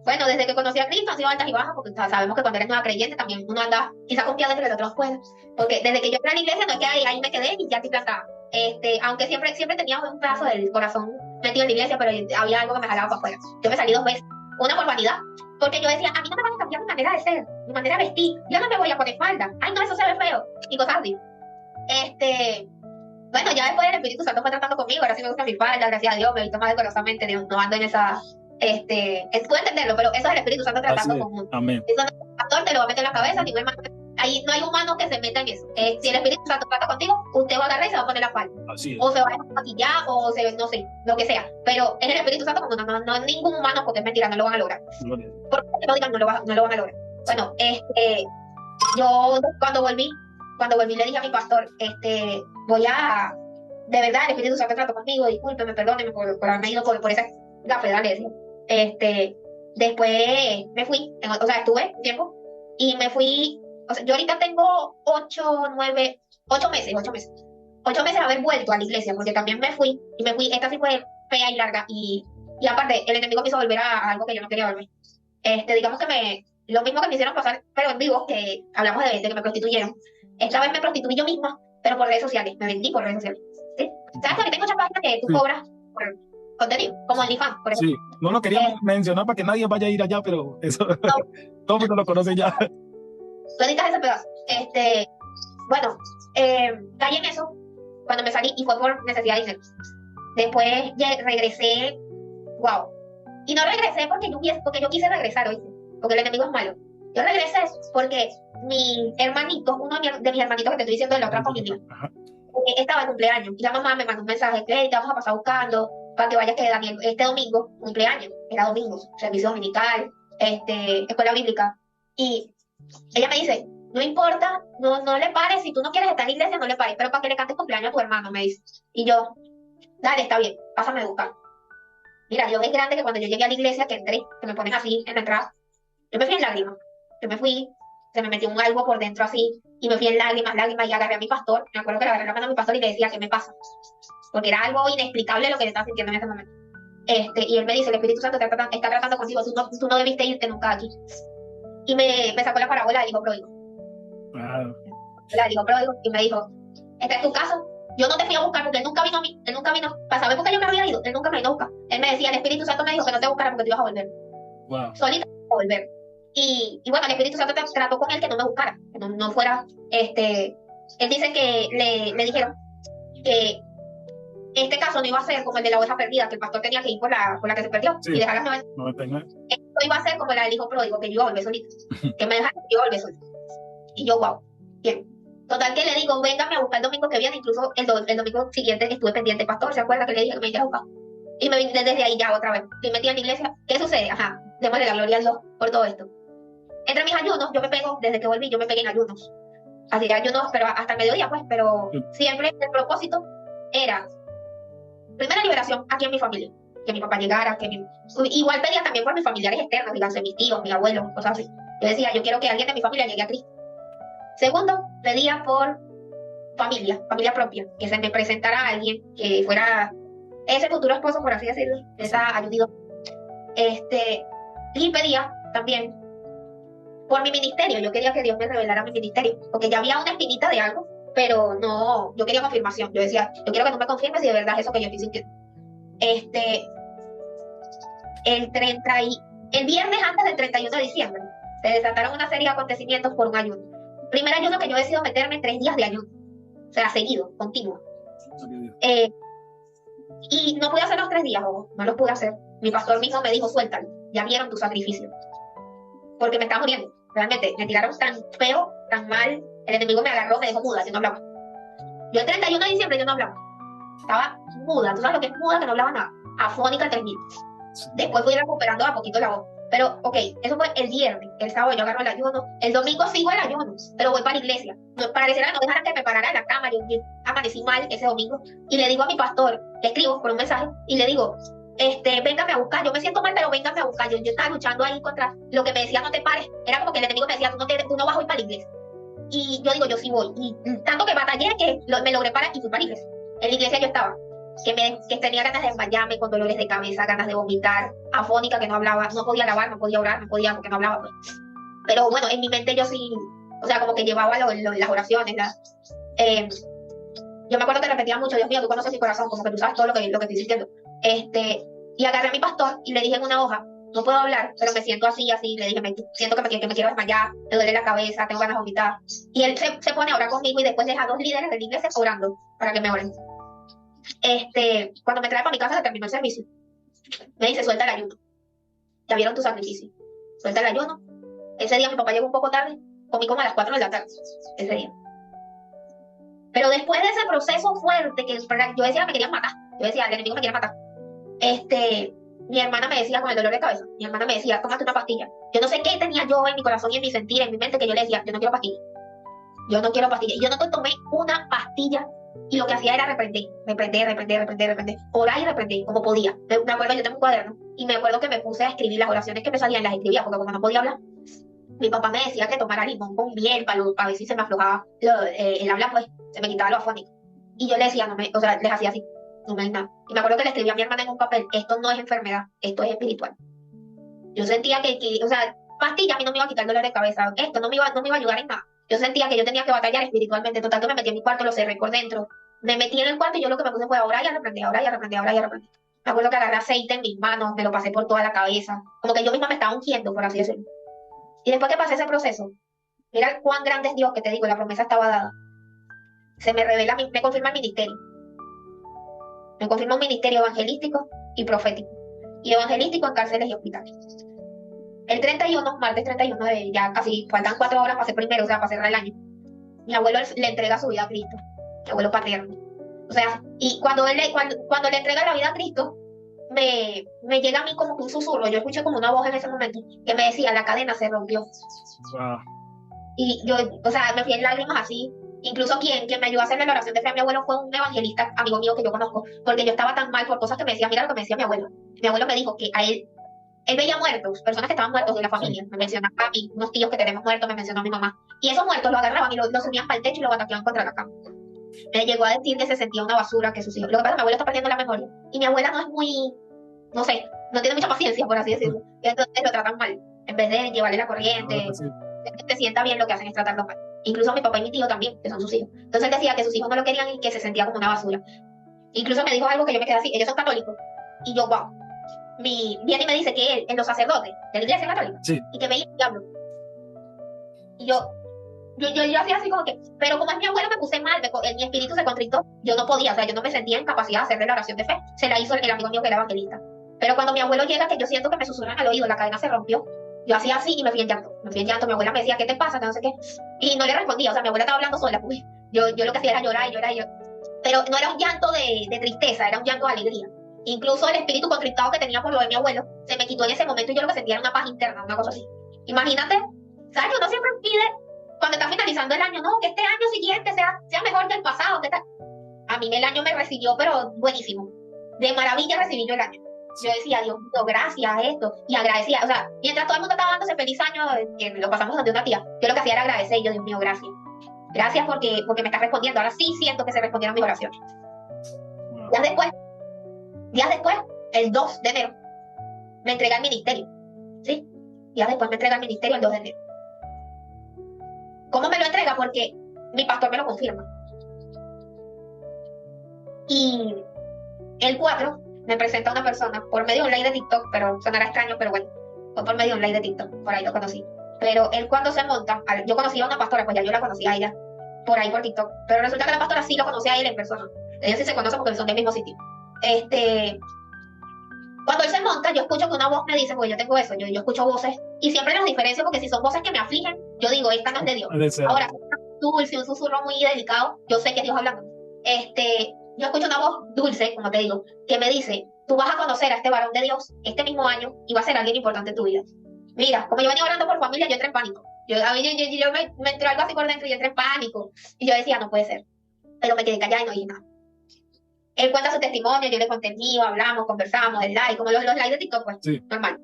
Bueno, desde que conocí a Cristo han sido altas y bajas, porque sabemos que cuando eres nueva creyente también uno anda quizá confiado de que el otro pueda. Porque desde que yo entré a la iglesia no es que ahí me quedé y ya estoy plantada. Aunque siempre tenía un pedazo del corazón metido en la iglesia, pero había algo que me jalaba para afuera. Yo me salí 2 veces, una por vanidad, porque yo decía, a mí no me van a cambiar mi manera de ser, mi manera de vestir, yo no me voy a poner falda, ay no, eso se ve feo, y cosas así. Bueno, ya después el Espíritu Santo fue tratando conmigo, ahora sí me gusta mi falda, gracias a Dios, me he visto más decorosamente, no ando en esa, puedo entenderlo, pero eso es el Espíritu Santo tratando con uno. Amén. Eso no, el pastor te lo va a meter en la cabeza, ni ahí no hay humano que se meta en eso. Si el Espíritu Santo trata contigo, usted va a agarrar y se va a poner la falda. Así es. O se va a maquillar, no sé, lo que sea. Pero es el Espíritu Santo, como no es ningún humano, porque es mentira, no lo van a lograr. Por que lo digan, no lo van a lograr. Bueno, yo cuando volví le dije a mi pastor, de verdad, el Espíritu Santo trató conmigo, discúlpeme, perdóneme por haberme ido por esa gafedad, le decía. Después me fui, estuve un tiempo, y me fui. O sea, yo ahorita tengo 8 meses de haber vuelto a la iglesia, porque también me fui, esta sí fue fea y larga, y aparte, el enemigo me hizo volver a algo que yo no quería volver. Digamos que lo mismo que me hicieron pasar, pero en vivo, que hablamos de que me prostituyeron. Esta vez me prostituí yo misma, pero por redes sociales, me vendí por redes sociales. ¿Sí? ¿Sabes que ahorita hay muchas páginas que tú cobras contenido, como OnlyFans, por ejemplo. Sí, no lo quería Eh, mencionar para que nadie vaya a ir allá, pero eso no, todo el mundo lo conoce ya. tú editas ese pedazo. Bueno, caí en eso cuando me salí y fue por necesidad de dinero. Después regresé, wow. Y no regresé porque yo quise regresar, ¿oíste? Porque el enemigo es malo. Yo regresé porque mi hermanito, uno de mis hermanitos que te estoy diciendo de la otra familia, Ajá. estaba de cumpleaños. Y la mamá me mandó un mensaje, que te vamos a pasar buscando para que vayas que Daniel, este domingo, cumpleaños, era domingo, servicio dominical, escuela bíblica. Y ella me dice, no importa, no le pares, si tú no quieres estar en la iglesia, no le pares, pero para que le cantes cumpleaños a tu hermano, me dice. Y yo, dale, está bien, pásame a buscar. Mira, Dios es grande que cuando yo llegué a la iglesia, que entré, que me ponen así en la entrada, yo me fui en lágrimas. Yo me fui, se me metió un algo por dentro así, y me fui en lágrimas, lágrimas, y agarré a mi pastor. Me acuerdo que le agarré la mano a mi pastor y le decía, ¿qué me pasa? Porque era algo inexplicable lo que yo estaba sintiendo en ese momento. Y él me dice, el Espíritu Santo está tratando contigo, tú no debiste irte nunca aquí. Y me sacó la parábola del hijo pródigo. Ah, Del hijo pródigo, y me dijo, esta es tu casa. Yo no te fui a buscar porque él nunca vino a mí, él nunca vino para saber por qué yo me había ido, él nunca me vino a buscar. Él me decía, el Espíritu Santo me dijo que no te buscara porque te ibas a volver. wow. Solita te ibas a volver. Y bueno, el Espíritu Santo trató con él que no me buscara, que no fuera, él dice que le dijeron que este caso no iba a ser como el de la oveja perdida, que el pastor tenía que ir por la que se perdió Sí, y dejar las 99. esto iba a ser como la del hijo pródigo, que yo iba a volver solita, que me dejaron que yo iba a volver solita. Y yo, wow, bien. Total que le digo, véngame a buscar el domingo que viene, incluso el domingo siguiente estuve pendiente, pastor, ¿se acuerda que le dije que me iba a buscar? Y me vine desde ahí ya otra vez, me metí en la iglesia. ¿Qué sucede? Ajá, démosle la gloria a Dios por todo esto. Entre mis ayunos, yo me pego, desde que volví, yo me pegué en ayunos. Hacía ayunos, pero hasta el mediodía, pues, pero siempre el propósito era, primera liberación aquí en mi familia, que mi papá llegara, igual pedía también por mis familiares externos, díganse mis tíos, mis abuelos, cosas así. Yo decía, yo quiero que alguien de mi familia llegue a Cristo. Segundo, pedía por familia propia, que se me presentara alguien que fuera ese futuro esposo, por así decirlo, esa ayuda. Y pedía también por mi ministerio. Yo quería que Dios me revelara mi ministerio, porque ya había una espinita de algo, pero no, yo quería confirmación. Yo decía, yo quiero que tú me confirmes si de verdad es eso que yo estoy sintiendo. El viernes antes del 31 de diciembre, se desataron una serie de acontecimientos por un ayuno. Primer ayuno que yo he decidido meterme en 3 días de ayuno, o sea, seguido, continuo. Y no pude hacer los 3 días, ojo, no los pude hacer. Mi pastor mismo me dijo, suéltalo, ya vieron tu sacrificio. Porque me estaba muriendo, realmente, me tiraron tan feo, tan mal, el enemigo me agarró, me dejó muda, yo no hablaba. Yo el 31 de diciembre yo no hablaba, estaba muda, ¿tú sabes lo que es muda? Que no hablaba nada, afónica al 3000. Después fui recuperando a poquito la voz. Pero, ok, eso fue el viernes. El sábado yo agarro el ayuno. El domingo sigo el ayuno, pero voy para la iglesia. No, pareciera que no dejaran que me parara en la cama. Yo amanecí mal ese domingo. Y le digo a mi pastor, le escribo por un mensaje, y le digo, véngame a buscar. Yo me siento mal, pero véngame a buscar. Yo estaba luchando ahí contra lo que me decía, no te pares. Era como que el enemigo me decía, tú no vas hoy para la iglesia. Y yo digo, yo sí voy. Y tanto que batallé que me logré parar y fui para la iglesia. En la iglesia yo estaba. Que tenía ganas de desmayarme, con dolores de cabeza, ganas de vomitar, afónica, que no hablaba, no podía alabar, no podía orar, no podía porque no hablaba, pues. Pero bueno, en mi mente yo sí, o sea, como que llevaba las oraciones, yo me acuerdo que repetía mucho, Dios mío, tú conoces mi corazón, como que tú sabes todo lo que estoy sintiendo. Y agarré a mi pastor y le dije en una hoja, no puedo hablar, pero me siento así, le dije, siento que me quiero desmayar, me duele la cabeza, tengo ganas de vomitar. Y él se pone a orar conmigo y después deja a 2 líderes de la iglesia orando para que me oren. Cuando me trae para mi casa se terminó el servicio. Me dice, suelta el ayuno. Ya vieron tu sacrificio. Suelta el ayuno. Ese día mi papá llegó un poco tarde. Comí como a las 4 de la tarde. Ese día. Pero después de ese proceso fuerte, que yo decía que me querían matar. Yo decía, el enemigo me quiere matar. Mi hermana me decía, con el dolor de cabeza, mi hermana me decía, tómate una pastilla. Yo no sé qué tenía yo en mi corazón y en mi sentir, en mi mente, que yo le decía, yo no quiero pastilla. Yo no quiero pastilla. Y yo no tomé una pastilla. Y lo que hacía era reprender, orar y reprender, como podía. Me acuerdo, yo tengo un cuaderno, y me acuerdo que me puse a escribir las oraciones que me salían, las escribía, porque como no podía hablar, mi papá me decía que tomara limón con miel para ver si se me aflojaba el habla, pues, se me quitaba lo afónico. Y yo le decía, les hacía así, no me hay nada. Y me acuerdo que le escribía a mi hermana en un papel, esto no es enfermedad, esto es espiritual. Yo sentía que pastilla a mí no me iba a quitar el dolor de cabeza, esto no me iba a ayudar en nada. Yo sentía que yo tenía que batallar espiritualmente. Total que me metí en mi cuarto, lo cerré por dentro. Me metí en el cuarto y yo lo que me puse fue a orar y a reprender. Me acuerdo que agarré aceite en mis manos, me lo pasé por toda la cabeza, como que yo misma me estaba ungiendo, por así decirlo. Y después que pasé ese proceso, mira cuán grande es Dios, que te digo, la promesa estaba dada. Se me revela, me confirma el ministerio. Me confirma un ministerio evangelístico y profético. Y evangelístico en cárceles y hospitales. El 31, martes 31, ya casi faltan 4 horas para ser primero, o sea, para cerrar el año. Mi abuelo le entrega su vida a Cristo, mi abuelo paterno. O sea, y cuando le entrega la vida a Cristo, me llega a mí como un susurro. Yo escuché como una voz en ese momento que me decía, la cadena se rompió. Wow. Y yo, o sea, me fui en lágrimas así. Incluso quien me ayudó a hacerle la oración de fe a mi abuelo fue un evangelista, amigo mío que yo conozco, porque yo estaba tan mal por cosas que me decía, mira lo que me decía mi abuelo. Mi abuelo me dijo que a él veía muertos, personas que estaban muertos de la familia. Me mencionaba a mí, unos tíos que tenemos muertos, me mencionó a mi mamá. Y esos muertos lo agarraban y lo subían para el techo y lo bataqueaban contra la cama. Me llegó a decir que se sentía una basura, que sus hijos. Lo que pasa es que mi abuela está perdiendo la memoria. Y mi abuela no es muy, no sé, no tiene mucha paciencia, por así decirlo. Y entonces lo tratan mal. En vez de llevarle la corriente, te sienta bien, lo que hacen es tratarlo mal. Incluso mi papá y mi tío también, que son sus hijos. Entonces él decía que sus hijos no lo querían y que se sentía como una basura. Incluso me dijo algo que yo me quedé así. Ellos son católicos. Y yo, wow. Viene y me dice que él, en los sacerdotes de la iglesia católica, Sí. y que veía el diablo. Y yo hacía así como que, pero como es mi abuelo, me puse mal, mi espíritu se contristó, yo no podía, o sea, yo no me sentía en capacidad de hacerle la oración de fe, se la hizo el amigo mío que era evangelista. Pero cuando mi abuelo llega, que yo siento que me susurran al oído, la cadena se rompió, yo hacía así y me fui en llanto, mi abuela me decía, ¿qué te pasa? No sé qué, y no le respondía, o sea, mi abuela estaba hablando sola, pues, yo lo que hacía era llorar y llorar y llorar, pero no era un llanto de tristeza, era un llanto de alegría. Incluso el espíritu contristado que tenía por lo de mi abuelo se me quitó en ese momento y yo lo que sentía era una paz interna, una cosa así. Imagínate, ¿sabes? Uno siempre pide, cuando está finalizando el año, no, que este año siguiente sea mejor que el pasado, ¿qué tal? A mí el año me recibió, pero buenísimo. De maravilla recibí yo el año. Yo decía, Dios mío, gracias a esto. Y agradecía, o sea, mientras todo el mundo estaba dándose feliz año, que lo pasamos ante una tía, yo lo que hacía era agradecer y yo, Dios mío, gracias. Gracias porque me estás respondiendo. Ahora sí siento que se respondieron mis oraciones. Wow. Días después, el 2 de enero, me entrega el ministerio. ¿Sí? Días después me entrega el ministerio el 2 de enero. ¿Cómo me lo entrega? Porque mi pastor me lo confirma. Y el 4 me presenta una persona por medio de un live de TikTok, pero sonará extraño, pero bueno, fue por medio de un live de TikTok, por ahí lo conocí. Pero él cuando se monta, yo conocí a una pastora, pues ya yo la conocía a ella, por ahí por TikTok, pero resulta que la pastora sí lo conocía a él en persona. Ellos sí se conocen porque son del mismo sitio. Cuando él se monta, yo escucho que una voz me dice, porque yo tengo eso, yo escucho voces, y siempre las diferencio porque si son voces que me afligen, yo digo, esta no es de Dios. Ahora, dulce, un susurro muy delicado, yo sé que es Dios hablando. Yo escucho una voz dulce, como te digo, que me dice, tú vas a conocer a este varón de Dios este mismo año y va a ser alguien importante en tu vida. Mira, como yo venía orando por familia, yo entré en pánico. Yo me entró algo así por dentro y yo entré en pánico. Y yo decía, no puede ser. Pero me quedé callada y no dije nada. Él cuenta su testimonio, yo le conté el mío, hablamos, conversamos, el live, como los live de TikTok, pues, sí. Normal.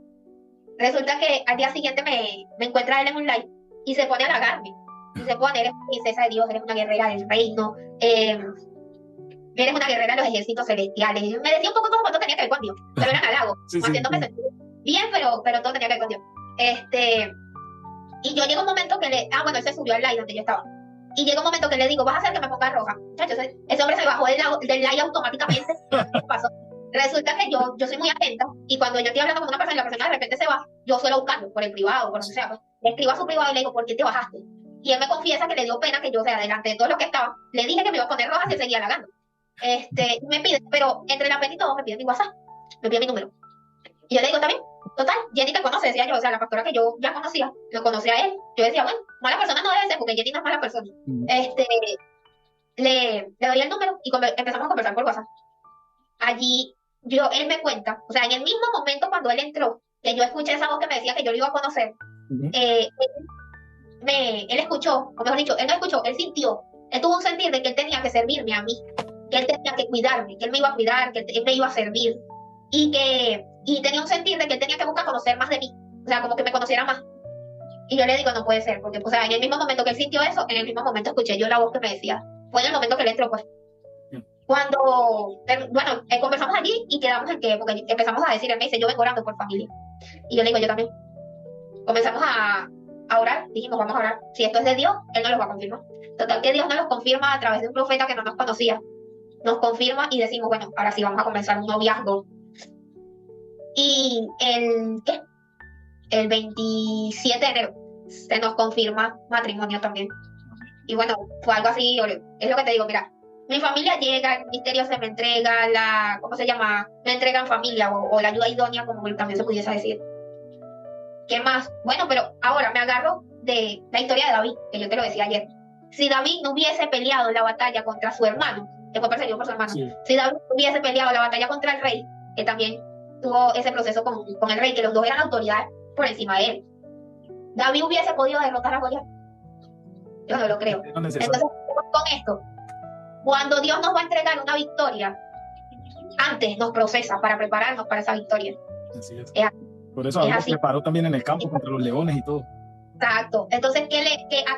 Resulta que al día siguiente me encuentra él en un live y se pone a halagarme. Y se pone, eres princesa de Dios, eres una guerrera del reino, eres una guerrera de los ejércitos celestiales. Y me decía un poco como cuando tenía que ver con Dios, pero eran halagos, sí, haciéndome sentir bien, pero todo tenía que ver con Dios. Y yo llego un momento que él se subió al live donde yo estaba. Y llega un momento que le digo, vas a hacer que me ponga roja. Muchachos, ese hombre se bajó del live automáticamente. Pasó. Resulta que yo soy muy atenta y cuando yo estoy hablando con una persona y la persona de repente se va, yo suelo buscarlo por el privado, por donde sea. Pues, le escribo a su privado y le digo, ¿por qué te bajaste? Y él me confiesa que le dio pena que yo, delante de todos los que estaban, le dije que me iba a poner roja si seguía halagando. Me pide, pero entre la pena y todo me pide mi WhatsApp, me pide mi número. Y yo le digo, también, total, Jenny te conoce, decía yo, o sea, la pastora que yo ya conocía, lo conocía a él. Yo decía, bueno, mala persona no debe ser, porque Jenny no es mala persona. Le doy el número y empezamos a conversar por WhatsApp. Allí, él me cuenta, o sea, en el mismo momento cuando él entró, que yo escuché esa voz que me decía que yo lo iba a conocer, él escuchó, o mejor dicho, él no escuchó, él sintió, él tuvo un sentir de que él tenía que servirme a mí, que él tenía que cuidarme, que él me iba a cuidar, que él me iba a servir, y tenía un sentir de que él tenía que buscar conocer más de mí, o sea, como que me conociera más. Y yo le digo, no puede ser, porque, o sea, en el mismo momento que él sintió eso, en el mismo momento escuché yo la voz que me decía, fue en el momento que él entró, pues. Cuando, bueno, conversamos allí y quedamos en que, porque empezamos a decir, él me dice, yo vengo orando por familia. Y yo le digo, yo también. Comenzamos a orar, dijimos, vamos a orar. Si esto es de Dios, Él nos lo va a confirmar. Total que Dios nos lo confirma a través de un profeta que no nos conocía. Nos confirma y decimos, bueno, ahora sí vamos a comenzar un noviazgo Y el 27 de enero se nos confirma matrimonio también. Y bueno, fue algo así, es lo que te digo, mira, mi familia llega, el ministerio se me entrega, ¿cómo se llama? Me entregan familia o la ayuda idónea, como también se pudiese decir. ¿Qué más? Bueno, pero ahora me agarro de la historia de David, que yo te lo decía ayer. Si David no hubiese peleado la batalla contra su hermano, que fue perseguido por su hermano, Sí. si David no hubiese peleado la batalla contra el rey, que también tuvo ese proceso con el rey, que los dos eran autoridades por encima de él, David hubiese podido derrotar a Goliat. Yo no lo creo. No es necesario. Entonces, con esto, cuando Dios nos va a entregar una victoria, antes nos procesa para prepararnos para esa victoria. Así es. Es Por eso es David así. preparó también en el campo contra los leones y todo. Exacto. Entonces, ¿a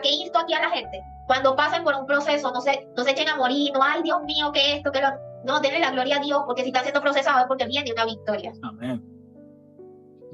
qué insto aquí a la gente? Cuando pasen por un proceso, no se echen a morir, no, ay Dios mío, que esto, que lo... No, denle la gloria a Dios, porque si están siendo procesados es porque viene una victoria. Amén.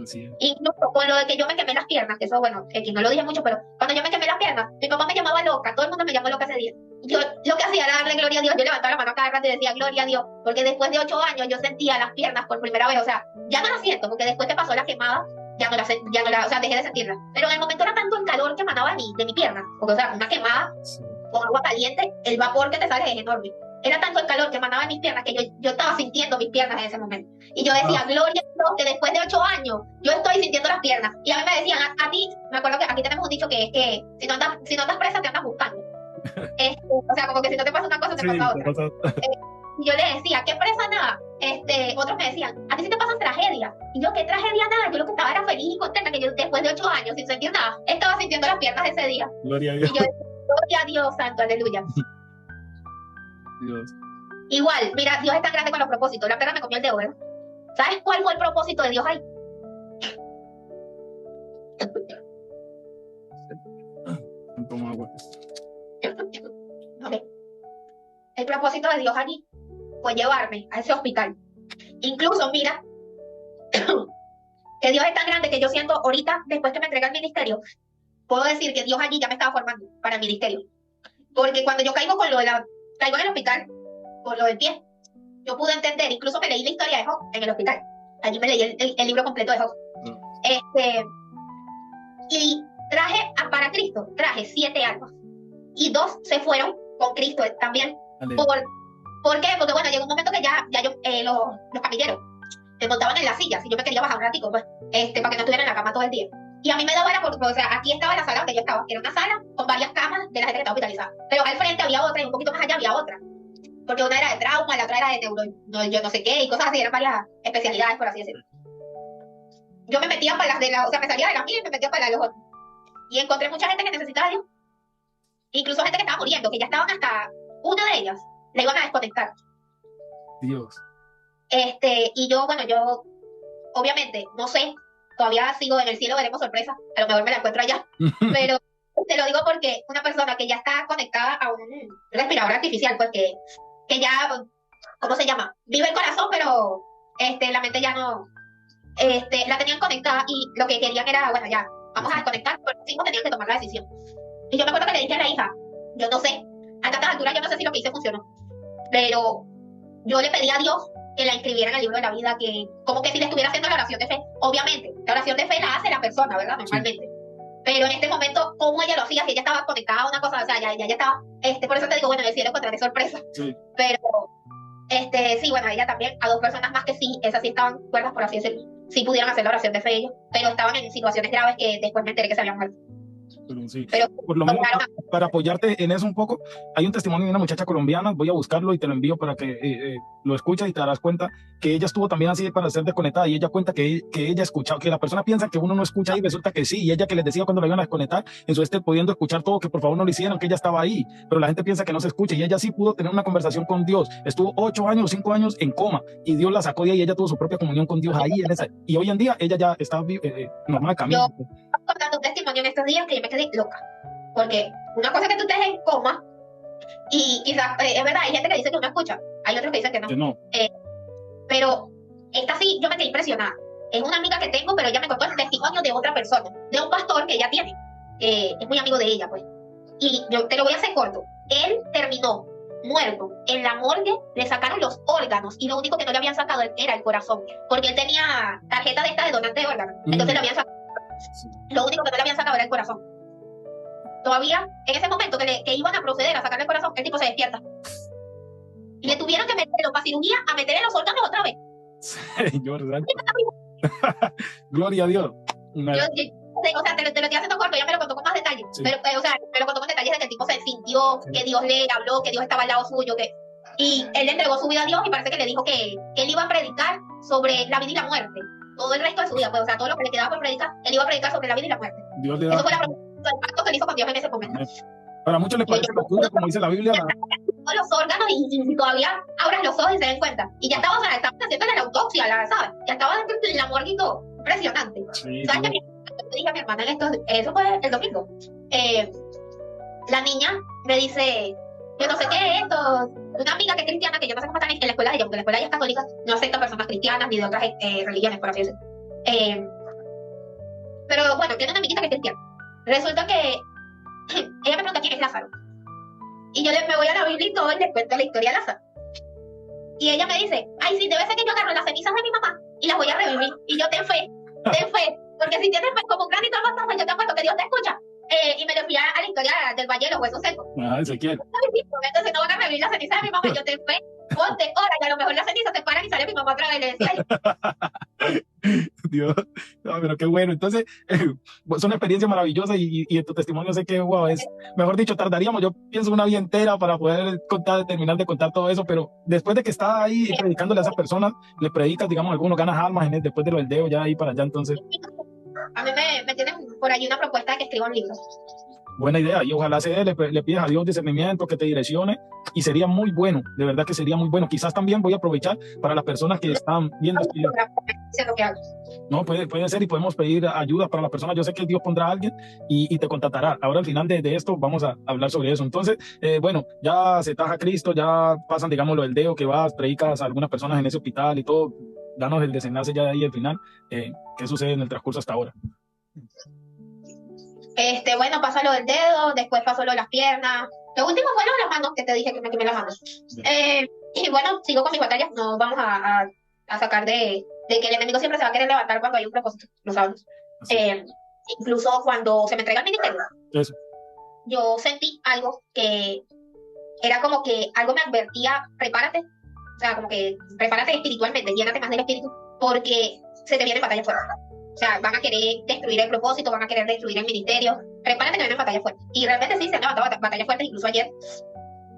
Así es. Incluso con lo de que yo me quemé las piernas, que eso, bueno, que no lo dije mucho, pero cuando yo me quemé las piernas, mi papá me llamaba loca, todo el mundo me llamó loca ese día. Yo lo que hacía era darle gloria a Dios, yo levantaba la mano a cada rato y decía gloria a Dios, porque después de 8 años yo sentía las piernas por primera vez, o sea, ya no las siento, porque después que pasó la quemada, o sea, dejé de sentirla. Pero en el momento era tanto el calor que emanaba de mi pierna, porque, o sea, una quemada Sí. con agua caliente, el vapor que te sale es enorme. Era tanto el calor que emanaba en mis piernas que yo estaba sintiendo mis piernas en ese momento. Y yo decía, gloria a Dios, que después de 8 años yo estoy sintiendo las piernas. Y a mí me decían, a ti, me acuerdo que aquí tenemos un dicho que es que si no andas presa, te andas buscando. O sea, como que si no te pasa una cosa, te Sí, pasa otra. pasa- Y yo le decía, ¿qué presa nada? Otros me decían, a ti sí te pasan tragedia. Y yo, ¿qué tragedia nada? Yo lo que estaba era feliz y contenta, que yo después de 8 años, sin sentir nada, estaba sintiendo las piernas ese día. Gloria a Y Dios. yo decía, gloria a Dios, santo, aleluya. Dios. Igual, mira, Dios es tan grande con los propósitos. La perra me comió el dedo, ¿verdad? ¿Sabes cuál fue el propósito de Dios ahí? Toma agua. Ok. El propósito de Dios allí fue llevarme a ese hospital. Incluso, mira, que Dios es tan grande que yo siento ahorita, después que me entrega el ministerio, puedo decir que Dios allí ya me estaba formando para el ministerio. Porque cuando yo caigo caigo en el hospital, por lo del pie, yo pude entender, incluso me leí la historia de Job en el hospital. Allí me leí el libro completo de Job. Y para Cristo, traje 7 almas. Y 2 se fueron con Cristo también. Aleluya. ¿Por qué? Porque bueno, llegó un momento que ya los camilleros me montaban en las sillas y yo me quería bajar un ratico, pues, para que no estuviera en la cama todo el día. Y a mí me daba o sea, aquí estaba la sala donde yo estaba, que era una sala con varias camas de la gente que estaba hospitalizada. Pero al frente había otra y un poquito más allá había otra. Porque una era de trauma, la otra era de yo no sé qué, y cosas así, eran varias especialidades, por así decirlo. Yo me metía para o sea, me salía de la mía y me metía para los otros. Y encontré mucha gente que necesitaba a Dios. Incluso gente que estaba muriendo, que ya estaban hasta una de ellas, la iban a desconectar. Dios. Y yo, bueno, obviamente, no sé, todavía sigo en el cielo, veremos sorpresa, a lo mejor me la encuentro allá, pero te lo digo porque una persona que ya está conectada a un respirador artificial, pues que ya, ¿cómo se llama? Vive el corazón, pero la mente ya no, la tenían conectada y lo que querían era, bueno, ya, vamos a desconectar, pero los 5 tenían que tomar la decisión. Y yo me acuerdo que le dije a la hija, yo no sé, a tantas alturas yo no sé si lo que hice funcionó, pero yo le pedí a Dios que la inscribiera en el libro de la vida, que como que si le estuviera haciendo la oración de fe. Obviamente, la oración de fe la hace la persona, ¿verdad? Normalmente. Pero en este momento, ¿cómo ella lo hacía? Si ella estaba conectada a una cosa, o sea, ya estaba, por eso te digo, bueno, en el cielo encontraré sorpresa. Sí. Pero, sí, bueno, ella también, a 2 personas más que sí, esas sí estaban cuerdas, por así decirlo. Sí pudieron hacer la oración de fe ellos, pero estaban en situaciones graves que después me enteré que se habían muerto. Pero sí. Pero, Por lo menos para apoyarte en eso un poco, hay un testimonio de una muchacha colombiana, voy a buscarlo y te lo envío para que lo escuches y te darás cuenta que ella estuvo también así para ser desconectada y ella cuenta que ella escuchaba, que la persona piensa que uno no escucha y resulta que sí, y ella que les decía cuando la iban a desconectar, en su pudiendo escuchar todo, que por favor no lo hicieran, que ella estaba ahí, pero la gente piensa que no se escucha y ella sí pudo tener una conversación con Dios, estuvo 8 años, 5 años en coma y Dios la sacó de ahí y ella tuvo su propia comunión con Dios ahí en esa, y hoy en día ella ya está normal camino. Yo contando un testimonio en estos días que yo me quedé loca. Porque una cosa es que tú estés en coma y quizás, es verdad, hay gente que dice que uno escucha, hay otros que dicen que no. Que no. Pero esta sí, yo me quedé impresionada. Es una amiga que tengo, pero ella me contó el testimonio de otra persona, de un pastor que ella tiene, que es muy amigo de ella, pues. Y yo te lo voy a hacer corto. Él terminó muerto. En la morgue le sacaron los órganos y lo único que no le habían sacado era el corazón, porque él tenía tarjeta de esta de donante de órganos. Entonces le habían sacado, lo único que no le habían sacado era el corazón. Todavía, en ese momento que iban a proceder a sacarle el corazón, el tipo se despierta. Y le tuvieron que meterlo para cirugía a meterle los órganos otra vez. Señor santo. Gloria a Dios. O sea, te lo estoy haciendo corto, ya me lo contó con más detalle. Sí. Pero, o sea, me lo contó con detalles de que el tipo se sintió, Sí. que Dios le habló, que Dios estaba al lado suyo, y él le entregó su vida a Dios y parece que le dijo que él iba a predicar sobre la vida y la muerte. Todo el resto de su vida, pues, o sea, todo lo que le quedaba por predicar, él iba a predicar sobre la vida y la muerte. Dios le Eso da. fue la promesa, el pacto que él hizo con Dios en ese momento. Para muchos les parece locura, como dice la Biblia. Todos los órganos y todavía abras los ojos y se den cuenta. Y ya estaba, o sea, estaban haciendo la autopsia, ¿sabes? Ya estaba dentro de la morgue y todo. Impresionante. Sí, ¿Sabes sí. qué? Le dije a mi hermana en esto, eso fue el domingo. La niña me dice, yo no sé qué es esto, una amiga que es cristiana, que yo no sé cómo están en la escuela de ella, porque la escuela de ella es católica, no acepta personas cristianas ni de otras religiones, por así decirlo. Pero bueno, tiene una amiguita que es cristiana. Resulta que ella me pregunta quién es Lázaro. Y yo me voy a la Biblia y todo y le cuento la historia de Lázaro. Y ella me dice, ay, sí, debe ser que yo agarro las cenizas de mi mamá y las voy a revivir. Y yo ten fe, porque si tienes fe como un granito de mostaza, yo te apuesto que Dios te escucha. Y me le fui a la historia del Valle de los Huesos Secos. Ajá, Ezequiel. Entonces no van a revivir las cenizas de mi mamá, yo ten fe, ponte, ora, y a lo mejor las cenizas se paran y sale mi mamá otra vez. Le decía yo. Dios, no, pero qué bueno. Entonces, es una experiencia maravillosa y en tu testimonio sé que, wow, es, mejor dicho, tardaríamos, yo pienso una vida entera para poder terminar de contar todo eso, pero después de que estás ahí predicándole a esas personas, le predicas, digamos, algunos ganas almas después de lo del dedo, ya ahí para allá, entonces. A mí me tienen por ahí una propuesta de que escriba un libro. Buena idea, y ojalá le pides a Dios discernimiento, que te direccione, y sería muy bueno, de verdad que sería muy bueno. Quizás también voy a aprovechar para las personas que están viendo este video. Sé lo que hago. No, puede ser, y podemos pedir ayuda para las personas. Yo sé que Dios pondrá a alguien y te contactará. Ahora al final de esto vamos a hablar sobre eso. Entonces, bueno, ya se taja Cristo, ya pasan, digamos, lo del dedo que vas, predicas a algunas personas en ese hospital y todo. Danos el desenlace ya de ahí al final. ¿Qué sucede en el transcurso hasta ahora? Bueno, pasa lo del dedo, después pasó lo de las piernas. Lo último fue lo de las manos, que te dije que me quemé las manos. Y bueno, sigo con mis batallas. No vamos a sacar de que el enemigo siempre se va a querer levantar cuando hay un propósito, lo sabemos. Incluso cuando se me entrega el ministerio, Eso. yo sentí algo que era como que algo me advertía, prepárate, o sea, como que prepárate espiritualmente, llénate más del espíritu, porque se te vienen batallas fuertes. O sea, van a querer destruir el propósito, van a querer destruir el ministerio. Prepárate que vienen batallas fuertes. Y realmente sí se han levantado batallas fuertes, incluso ayer.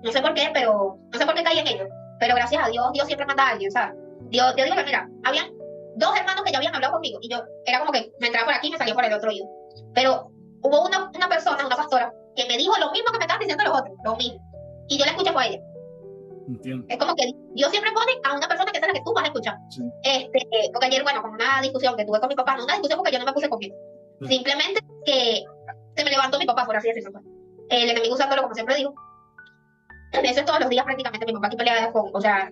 No sé por qué, pero no sé por qué caí en ello. Pero gracias a Dios, Dios siempre manda a alguien, ¿sabes? Dios digo que mira, habían dos hermanos que ya habían hablado conmigo y yo era como que me entraba por aquí y me salía por el otro oído. Pero hubo una persona, una pastora, que me dijo lo mismo que me estaban diciendo los otros, lo mismo. Y yo la escuché fue a ella. Entiendo. Es como que Dios siempre pone a una persona que es la que tú vas a escuchar. Sí. Porque ayer, bueno, con una discusión que tuve con mi papá, no una discusión porque yo no me puse conmigo. Sí. Simplemente que se me levantó mi papá, por así decirlo. El enemigo usándolo, como siempre digo. Eso es todos los días prácticamente. Mi papá aquí pelea con, o sea,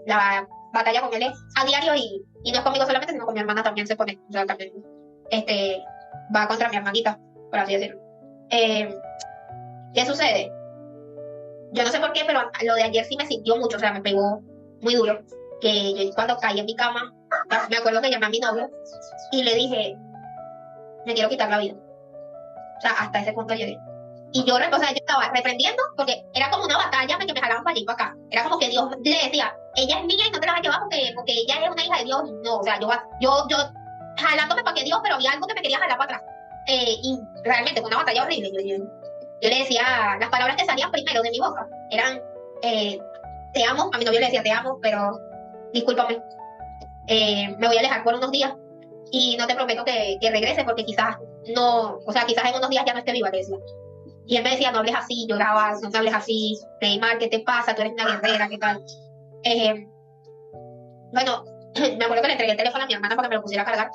la batalla con él es a diario y no es conmigo solamente, sino con mi hermana también se pone. O sea, también va contra mi hermanita, por así decirlo. ¿Qué sucede? Yo no sé por qué, pero lo de ayer sí me sintió mucho, o sea, me pegó muy duro. Que yo cuando caí en mi cama, me acuerdo que llamé a mi novio y le dije, me quiero quitar la vida. O sea, hasta ese punto llegué. Y yo, o sea, yo estaba reprendiendo porque era como una batalla que me jalaban para allá y para acá. Era como que Dios le decía, ella es mía y no te la vas a llevar porque ella es una hija de Dios. Y no, o sea, yo jalándome para que Dios, pero había algo que me quería jalar para atrás. Y realmente fue una batalla horrible. Yo le decía, las palabras que salían primero de mi boca eran, te amo. A mi novio le decía, te amo, pero discúlpame. Me voy a alejar por unos días y no te prometo que regrese porque quizás no, o sea, quizás en unos días ya no esté viva, le decía. Y él me decía, no hables así, lloraba, no hables así, Neymar, ¿qué te pasa? Tú eres una guerrera, ¿qué tal? Bueno, me acuerdo que le entregué el teléfono a mi hermana para que me lo pusiera a cargar.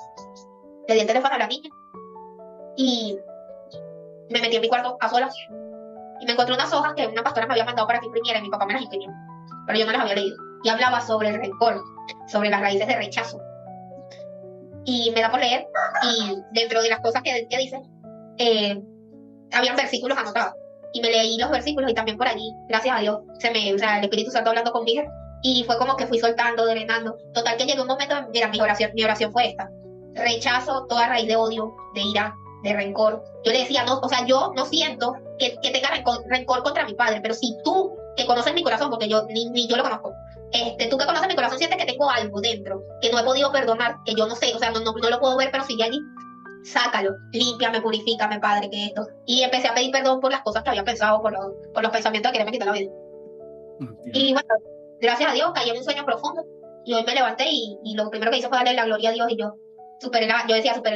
Le di el teléfono a la niña y me metí en mi cuarto a solas y me encontré unas hojas que una pastora me había mandado para que imprimiera y mi papá me las imprimió, pero yo no las había leído. Y hablaba sobre el rencor, sobre las raíces de rechazo. Y me da por leer y dentro de las cosas que dice, habían versículos anotados. y me leí los versículos y también por allí, gracias a Dios, o sea, el Espíritu Santo hablando conmigo y fue como que fui soltando, drenando. Total que llegó un momento, mira, mi oración fue esta: rechazo toda raíz de odio, de ira, de rencor. Yo le decía, no, o sea, yo no siento que tenga rencor contra mi padre, pero si tú, que conoces mi corazón, porque yo ni yo lo conozco, tú que conoces mi corazón sientes que tengo algo dentro, que no he podido perdonar, que yo no sé, o sea, no lo puedo ver, pero sigue allí. Sácalo, límpiame, purifícame, Padre, que esto. Y empecé a pedir perdón por las cosas que había pensado, por los pensamientos de quererme quitar la vida. Y bueno, gracias a Dios caí en un sueño profundo. Y hoy me levanté y lo primero que hice fue darle la gloria a Dios. Y yo superé la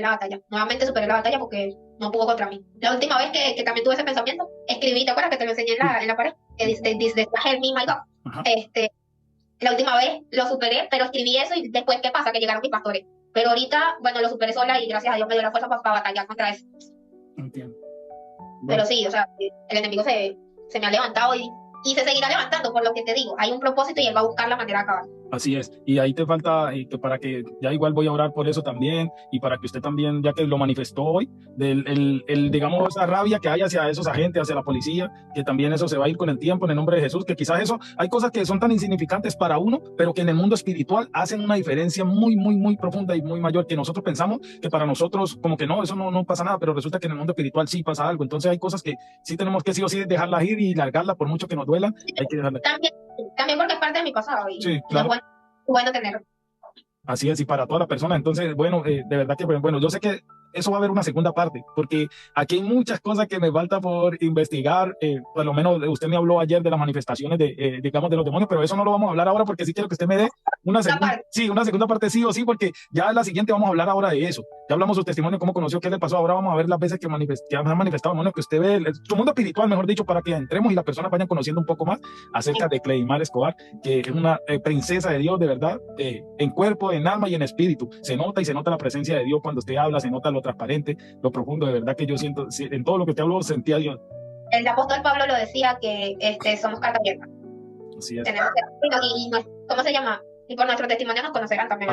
batalla. Nuevamente superé la batalla porque no pudo contra mí. La última vez que también tuve ese pensamiento, escribí, ¿te acuerdas que te lo enseñé en la pared? Que dice, help me, my God. La última vez lo superé, pero escribí eso y después, ¿qué pasa? Que llegaron mis pastores. Pero ahorita, bueno, lo superé sola y gracias a Dios me dio la fuerza para batallar contra eso. Entiendo. Bueno. Pero sí, o sea, el enemigo se me ha levantado y se seguirá levantando, por lo que te digo. Hay un propósito y él va a buscar la manera de acabar. Así es, y ahí te falta, que para que ya igual voy a orar por eso también, y para que usted también, ya que lo manifestó hoy, digamos, esa rabia que hay hacia esos agentes, hacia la policía, que también eso se va a ir con el tiempo en el nombre de Jesús, que quizás eso, hay cosas que son tan insignificantes para uno, pero que en el mundo espiritual hacen una diferencia muy, muy, muy profunda y muy mayor, que nosotros pensamos que para nosotros como que no, eso no pasa nada, pero resulta que en el mundo espiritual sí pasa algo. Entonces hay cosas que sí tenemos que sí o sí dejarlas ir y largarlas por mucho que nos duelan, hay que dejarlas. También porque es parte de mi pasado y sí, claro. Es bueno tenerlo. Así es, y para toda la persona. Entonces, bueno, de verdad que, bueno, yo sé que eso va a haber una segunda parte, porque aquí hay muchas cosas que me falta por investigar. Por lo menos usted me habló ayer de las manifestaciones digamos, de los demonios, pero eso no lo vamos a hablar ahora porque sí quiero que usted me dé una segunda parte sí o sí, porque ya en la siguiente vamos a hablar ahora de eso. Ya hablamos su testimonio, cómo conoció, qué le pasó. Ahora vamos a ver las veces que han manifestado demonios, que usted ve, su mundo espiritual, mejor dicho, para que entremos y las personas vayan conociendo un poco más acerca de Cleidimar Escobar, que es una princesa de Dios, de verdad, en cuerpo, en alma y en espíritu. Se nota la presencia de Dios cuando usted habla, se nota lo transparente, lo profundo, de verdad que yo siento, en todo lo que te hablo, sentía a Dios. El apóstol Pablo lo decía, que somos carta abierta. Así es. ¿Cómo se llama? Y por nuestro testimonio nos conocerán también.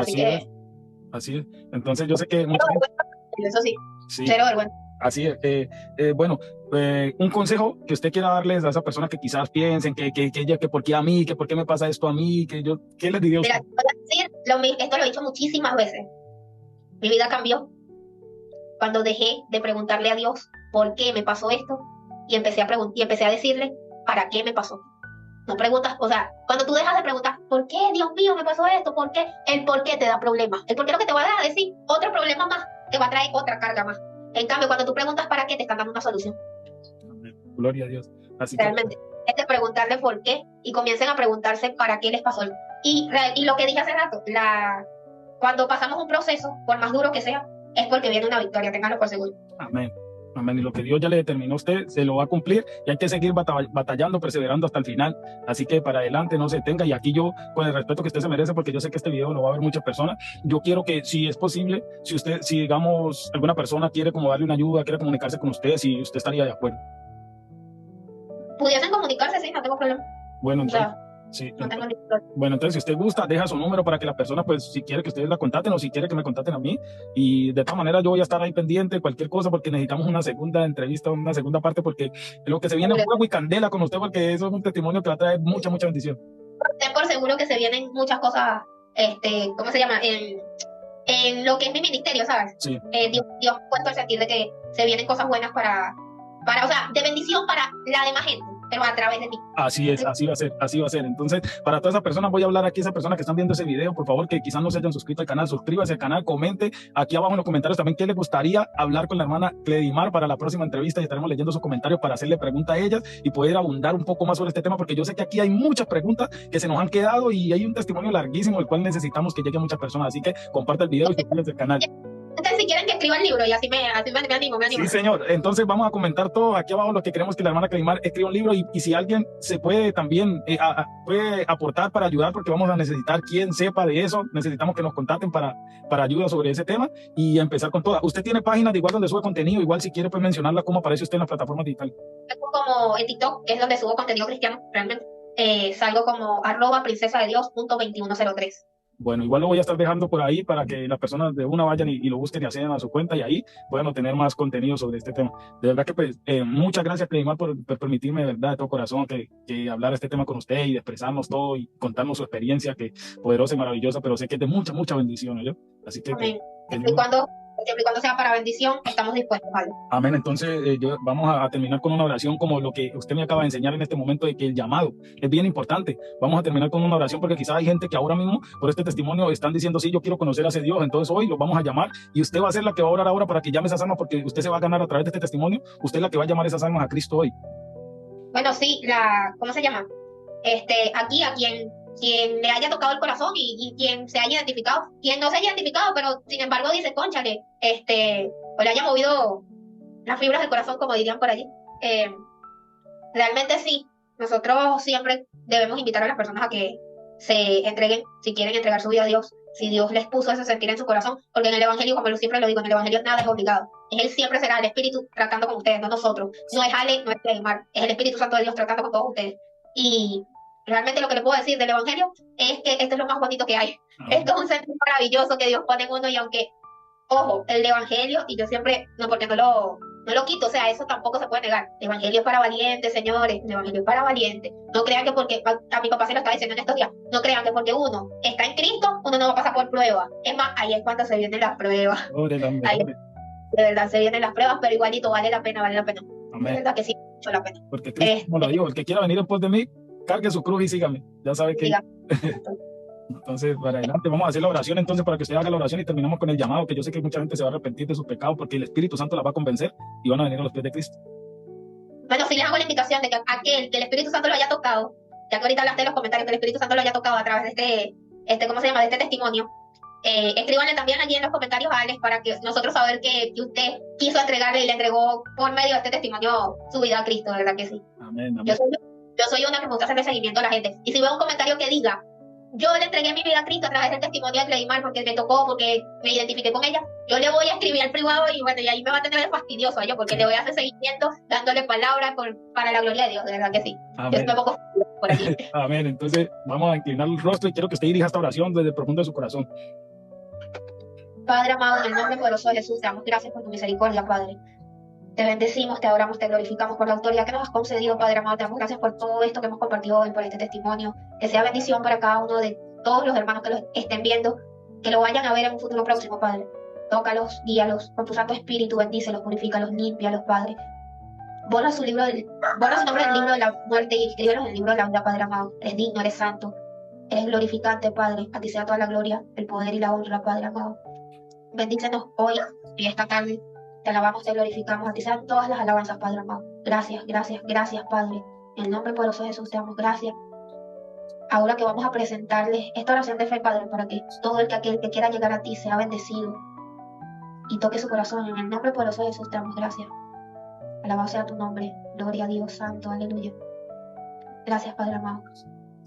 Así es. Entonces yo sé que mucha gente... Eso sí, cero vergüenza. Así es. Bueno, un consejo que usted quiera darles a esas personas que quizás piensen que por qué a mí, que por qué me pasa esto a mí, ¿qué les diría usted? Mira, esto lo he dicho muchísimas veces. Mi vida cambió cuando dejé de preguntarle a Dios por qué me pasó esto y empecé a decirle para qué me pasó. No preguntas, o sea, cuando tú dejas de preguntar ¿por qué, Dios mío, me pasó esto? ¿Por qué? El por qué te da problemas. El por qué lo que te va a decir otro problema más, te va a traer otra carga más. En cambio, cuando tú preguntas para qué, te están dando una solución. Gloria a Dios. Así realmente, es de preguntarle por qué y comiencen a preguntarse para qué les pasó. Y lo que dije hace rato, cuando pasamos un proceso, por más duro que sea, es porque viene una victoria, ténganlo por seguro. Amén. Amén. Y lo que Dios ya le determinó a usted, se lo va a cumplir y hay que seguir batallando, perseverando hasta el final. Así que para adelante, no se detenga. Y aquí yo, con el respeto que usted se merece, porque yo sé que este video lo va a ver muchas personas, yo quiero que, si es posible, si digamos, alguna persona quiere como darle una ayuda, quiere comunicarse con usted, si usted estaría de acuerdo. Pudiesen comunicarse, sí, no tengo problema. Bueno, entonces... Sí, no tengo bueno, entonces si usted gusta, deja su número para que la persona, pues si quiere que ustedes la contacten o si quiere que me contacten a mí, y de todas maneras yo voy a estar ahí pendiente, cualquier cosa, porque necesitamos una segunda entrevista, una segunda parte, porque lo que se viene es fuego y candela con usted, porque eso es un testimonio que va a traer mucha bendición. Ten por seguro que se vienen muchas cosas, ¿cómo se llama? En lo que es mi ministerio, ¿sabes? Sí. Dios puesto el sentir de que se vienen cosas buenas para, o sea, de bendición para la demás gente, pero a través de mí. Así es, así va a ser. Entonces, para todas esas personas, voy a hablar aquí, esas personas que están viendo ese video, por favor, que quizás no se hayan suscrito al canal, suscríbase al canal, comente aquí abajo en los comentarios también qué les gustaría hablar con la hermana Cleidimar para la próxima entrevista, y estaremos leyendo sus comentarios para hacerle preguntas a ellas y poder abundar un poco más sobre este tema, porque yo sé que aquí hay muchas preguntas que se nos han quedado y hay un testimonio larguísimo, el cual necesitamos que llegue a muchas personas, así que comparte el video y suscríbase al canal. Entonces, si quieren que escriba el libro y así me animo. Sí, señor. Entonces vamos a comentar todo aquí abajo lo que queremos que la hermana Cleidimar escriba un libro, y si alguien se puede también puede aportar para ayudar, porque vamos a necesitar quien sepa de eso. Necesitamos que nos contacten para ayuda sobre ese tema y empezar con todas. Usted tiene páginas de igual donde sube contenido, igual si quiere pues mencionarla, cómo aparece usted en las plataformas digitales. Como en TikTok, que es donde subo contenido cristiano realmente. Salgo como @princesadios.2103. Bueno, igual lo voy a estar dejando por ahí para que las personas de una vayan y lo busquen y accedan a su cuenta y ahí puedan obtener más contenido sobre este tema. De verdad que pues muchas gracias, Cleimar, por permitirme de verdad de todo corazón que hablar este tema con usted y de expresarnos todo y contarnos su experiencia, que poderosa y maravillosa, pero sé que es de mucha, mucha bendición, ¿yo? Así que Amén. que Siempre y Dios- cuando sea para bendición, estamos dispuestos, ¿vale? amén. Entonces, vamos a terminar con una oración como lo que usted me acaba de enseñar en este momento de que el llamado es bien importante. Vamos a terminar con una oración porque quizás hay gente que ahora mismo, por este testimonio, están diciendo, sí, yo quiero conocer a ese Dios. Entonces hoy lo vamos a llamar y usted va a ser la que va a orar ahora para que llame esas almas porque usted se va a ganar a través de este testimonio. Usted es la que va a llamar esas almas a Cristo hoy. Bueno, sí, ¿cómo se llama? Aquí a quien le haya tocado el corazón y quien se haya identificado, quien no se haya identificado, pero sin embargo dice, cónchale, o le haya movido las fibras del corazón, como dirían por allí. Realmente sí, nosotros siempre debemos invitar a las personas a que se entreguen, si quieren entregar su vida a Dios, si Dios les puso ese sentir en su corazón, porque en el Evangelio, como yo siempre lo digo, en el Evangelio nada es obligado. Él siempre será el Espíritu tratando con ustedes, no nosotros. No es Ale, no es Cleimar, es el Espíritu Santo de Dios tratando con todos ustedes. Y realmente lo que le puedo decir del Evangelio es que esto es lo más bonito que hay. Esto es un sentir maravilloso que Dios pone en uno y aunque, ojo, el Evangelio, y yo siempre, no porque no lo quito, o sea, eso tampoco se puede negar. El Evangelio es para valientes, señores, el Evangelio es para valientes. No crean que porque, a mi papá se lo estaba diciendo en estos días, no crean que porque uno está en Cristo, uno no va a pasar por pruebas. Es más, ahí es cuando se vienen las pruebas. Ahí, de verdad se vienen las pruebas, pero igualito vale la pena, vale la pena. Amén. De verdad que sí, mucho la pena. Porque Cristo, como lo dijo, el que quiera venir después de mí, cargue su cruz y sígame. Ya sabe que... Entonces, para adelante, vamos a hacer la oración entonces para que usted haga la oración y terminamos con el llamado, que yo sé que mucha gente se va a arrepentir de sus pecados porque el Espíritu Santo la va a convencer y van a venir a los pies de Cristo. Bueno, sí les hago la invitación de que aquel que el Espíritu Santo lo haya tocado, ya que ahorita hablaste en los comentarios que el Espíritu Santo lo haya tocado a través de ¿cómo se llama? De este testimonio. Escríbanle también allí en los comentarios a Alex para que nosotros saber que usted quiso entregarle y le entregó por medio de este testimonio su vida a Cristo, ¿verdad que sí? Amén, amén. Yo soy una que me gusta hacerle seguimiento a la gente. Y si veo un comentario que diga, yo le entregué mi vida a Cristo a través del testimonio de Cleimar porque me tocó, porque me identifiqué con ella, yo le voy a escribir al privado y bueno, y ahí me va a tener el fastidioso a yo, porque le voy a hacer seguimiento dándole palabras para la gloria de Dios, de verdad que sí. Amén. Yo soy un poco por aquí. Amén. Entonces vamos a inclinar el rostro y quiero que usted dirija esta oración desde el profundo de su corazón. Padre amado, en el nombre poderoso de Jesús, te damos gracias por tu misericordia, Padre. Te bendecimos, te adoramos, te glorificamos por la autoridad que nos has concedido, Padre amado. Te damos gracias por todo esto que hemos compartido hoy, por este testimonio. Que sea bendición para cada uno de todos los hermanos que lo estén viendo, que lo vayan a ver en un futuro próximo, Padre. Tócalos, guíalos con tu Santo Espíritu, bendícelos, purifícalos, límpialos, Padre. Borra su nombre del libro de la muerte y escríbelos en el libro de la vida, Padre amado. Eres digno, eres santo, eres glorificante, Padre. A ti sea toda la gloria, el poder y la honra, Padre amado. Bendícenos hoy y esta tarde. Te alabamos, te glorificamos. A ti sean todas las alabanzas, Padre amado. Gracias, gracias, gracias, Padre. En el nombre poderoso de Jesús te damos gracias. Ahora que vamos a presentarles esta oración de fe, Padre, para que todo aquel que quiera llegar a ti sea bendecido y toque su corazón. En el nombre poderoso de Jesús te damos gracias. Alabado sea tu nombre. Gloria a Dios Santo. Aleluya. Gracias, Padre amado.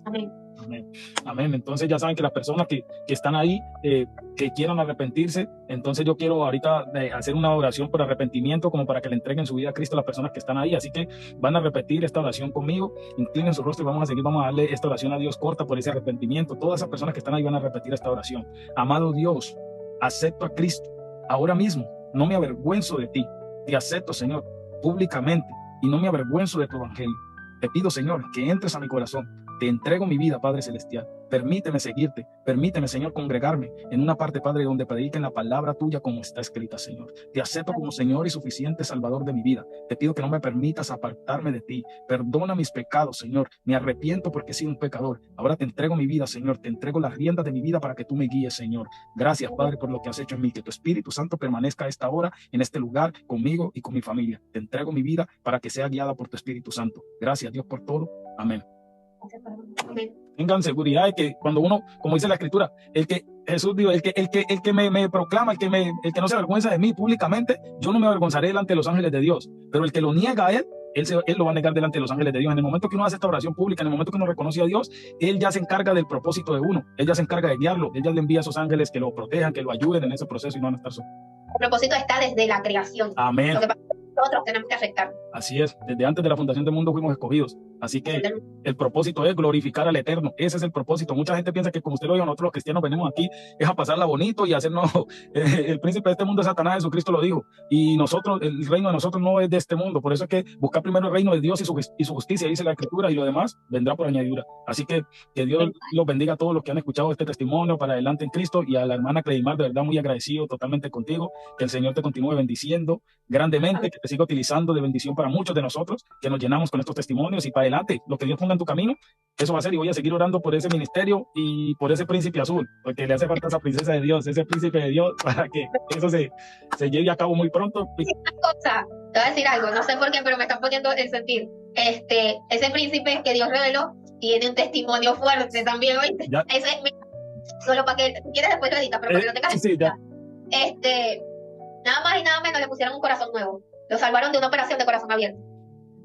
Amén. Amén. Amén. Entonces ya saben que las personas que están ahí, que quieran arrepentirse, entonces yo quiero ahorita hacer una oración por arrepentimiento, como para que le entreguen su vida a Cristo a las personas que están ahí. Así que van a repetir esta oración conmigo, inclinen su rostro y vamos a seguir, vamos a darle esta oración a Dios corta por ese arrepentimiento. Todas esas personas que están ahí van a repetir esta oración. Amado Dios, acepto a Cristo ahora mismo, no me avergüenzo de ti, te acepto, Señor, públicamente, y no me avergüenzo de tu evangelio. Te pido, Señor, que entres a mi corazón. Te entrego mi vida, Padre Celestial. Permíteme seguirte. Permíteme, Señor, congregarme en una parte, Padre, donde prediquen la palabra tuya como está escrita, Señor. Te acepto como Señor y suficiente Salvador de mi vida. Te pido que no me permitas apartarme de ti. Perdona mis pecados, Señor. Me arrepiento porque he sido un pecador. Ahora te entrego mi vida, Señor. Te entrego las riendas de mi vida para que tú me guíes, Señor. Gracias, Padre, por lo que has hecho en mí. Que tu Espíritu Santo permanezca a esta hora en este lugar conmigo y con mi familia. Te entrego mi vida para que sea guiada por tu Espíritu Santo. Gracias, Dios, por todo. Amén. Tengan seguridad de que cuando uno, como dice la Escritura, el que Jesús dijo, el que me proclama, el que no se avergüenza de mí públicamente, yo no me avergonzaré delante de los ángeles de Dios. Pero el que lo niega a él lo va a negar delante de los ángeles de Dios. En el momento que uno hace esta oración pública, en el momento que uno reconoce a Dios, él ya se encarga del propósito de uno. Él ya se encarga de guiarlo. Él ya le envía a esos ángeles que lo protejan, que lo ayuden en ese proceso y no van a estar solos. El propósito está desde la creación. Amén. Lo que pasa es que nosotros tenemos que aceptar. Así es. Desde antes de la fundación del mundo fuimos escogidos. Así que el propósito es glorificar al Eterno. Ese es el propósito. Mucha gente piensa que, como usted lo dijo, nosotros los cristianos venimos aquí es a pasarla bonito y hacernos el príncipe de este mundo es Satanás. Jesucristo lo dijo. Y nosotros, el reino de nosotros no es de este mundo. Por eso es que buscar primero el reino de Dios y su justicia, dice la Escritura, y lo demás vendrá por añadidura. Así que Dios los bendiga a todos los que han escuchado este testimonio para adelante en Cristo, y a la hermana Cleimar, de verdad muy agradecido totalmente contigo. Que el Señor te continúe bendiciendo grandemente, que te siga utilizando de bendición para muchos de nosotros, que nos llenamos con estos testimonios y para adelante, lo que Dios ponga en tu camino, eso va a ser. Y voy a seguir orando por ese ministerio y por ese príncipe azul, porque le hace falta esa princesa de Dios, ese príncipe de Dios, para que eso se lleve a cabo muy pronto. Una cosa, te voy a decir algo, no sé por qué, pero me están poniendo el sentir. Ese príncipe que Dios reveló tiene un testimonio fuerte también, ¿oíste? Solo para que, quieres después lo editas, pero para que lo tengas. Sí, ya. Nada más y nada menos le pusieron un corazón nuevo. Lo salvaron de una operación de corazón abierto.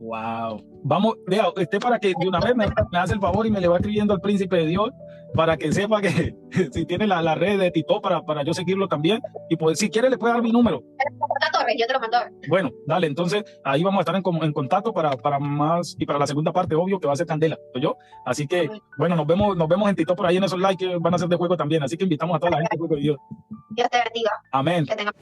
Wow. Vamos, vea, para que de una vez me hace el favor y me le va escribiendo al príncipe de Dios, para que sepa que si tiene la red de Tito para yo seguirlo también. Y pues, si quiere, le puede dar mi número. Yo te lo mando. Bueno, dale, entonces ahí vamos a estar en contacto para más, y para la segunda parte, obvio, que va a ser candela, yo. Así que, bueno, nos vemos en Tito por ahí en esos likes que van a ser de juego también. Así que invitamos a toda la gente de juego de Dios. Dios te bendiga. Amén. Que tenga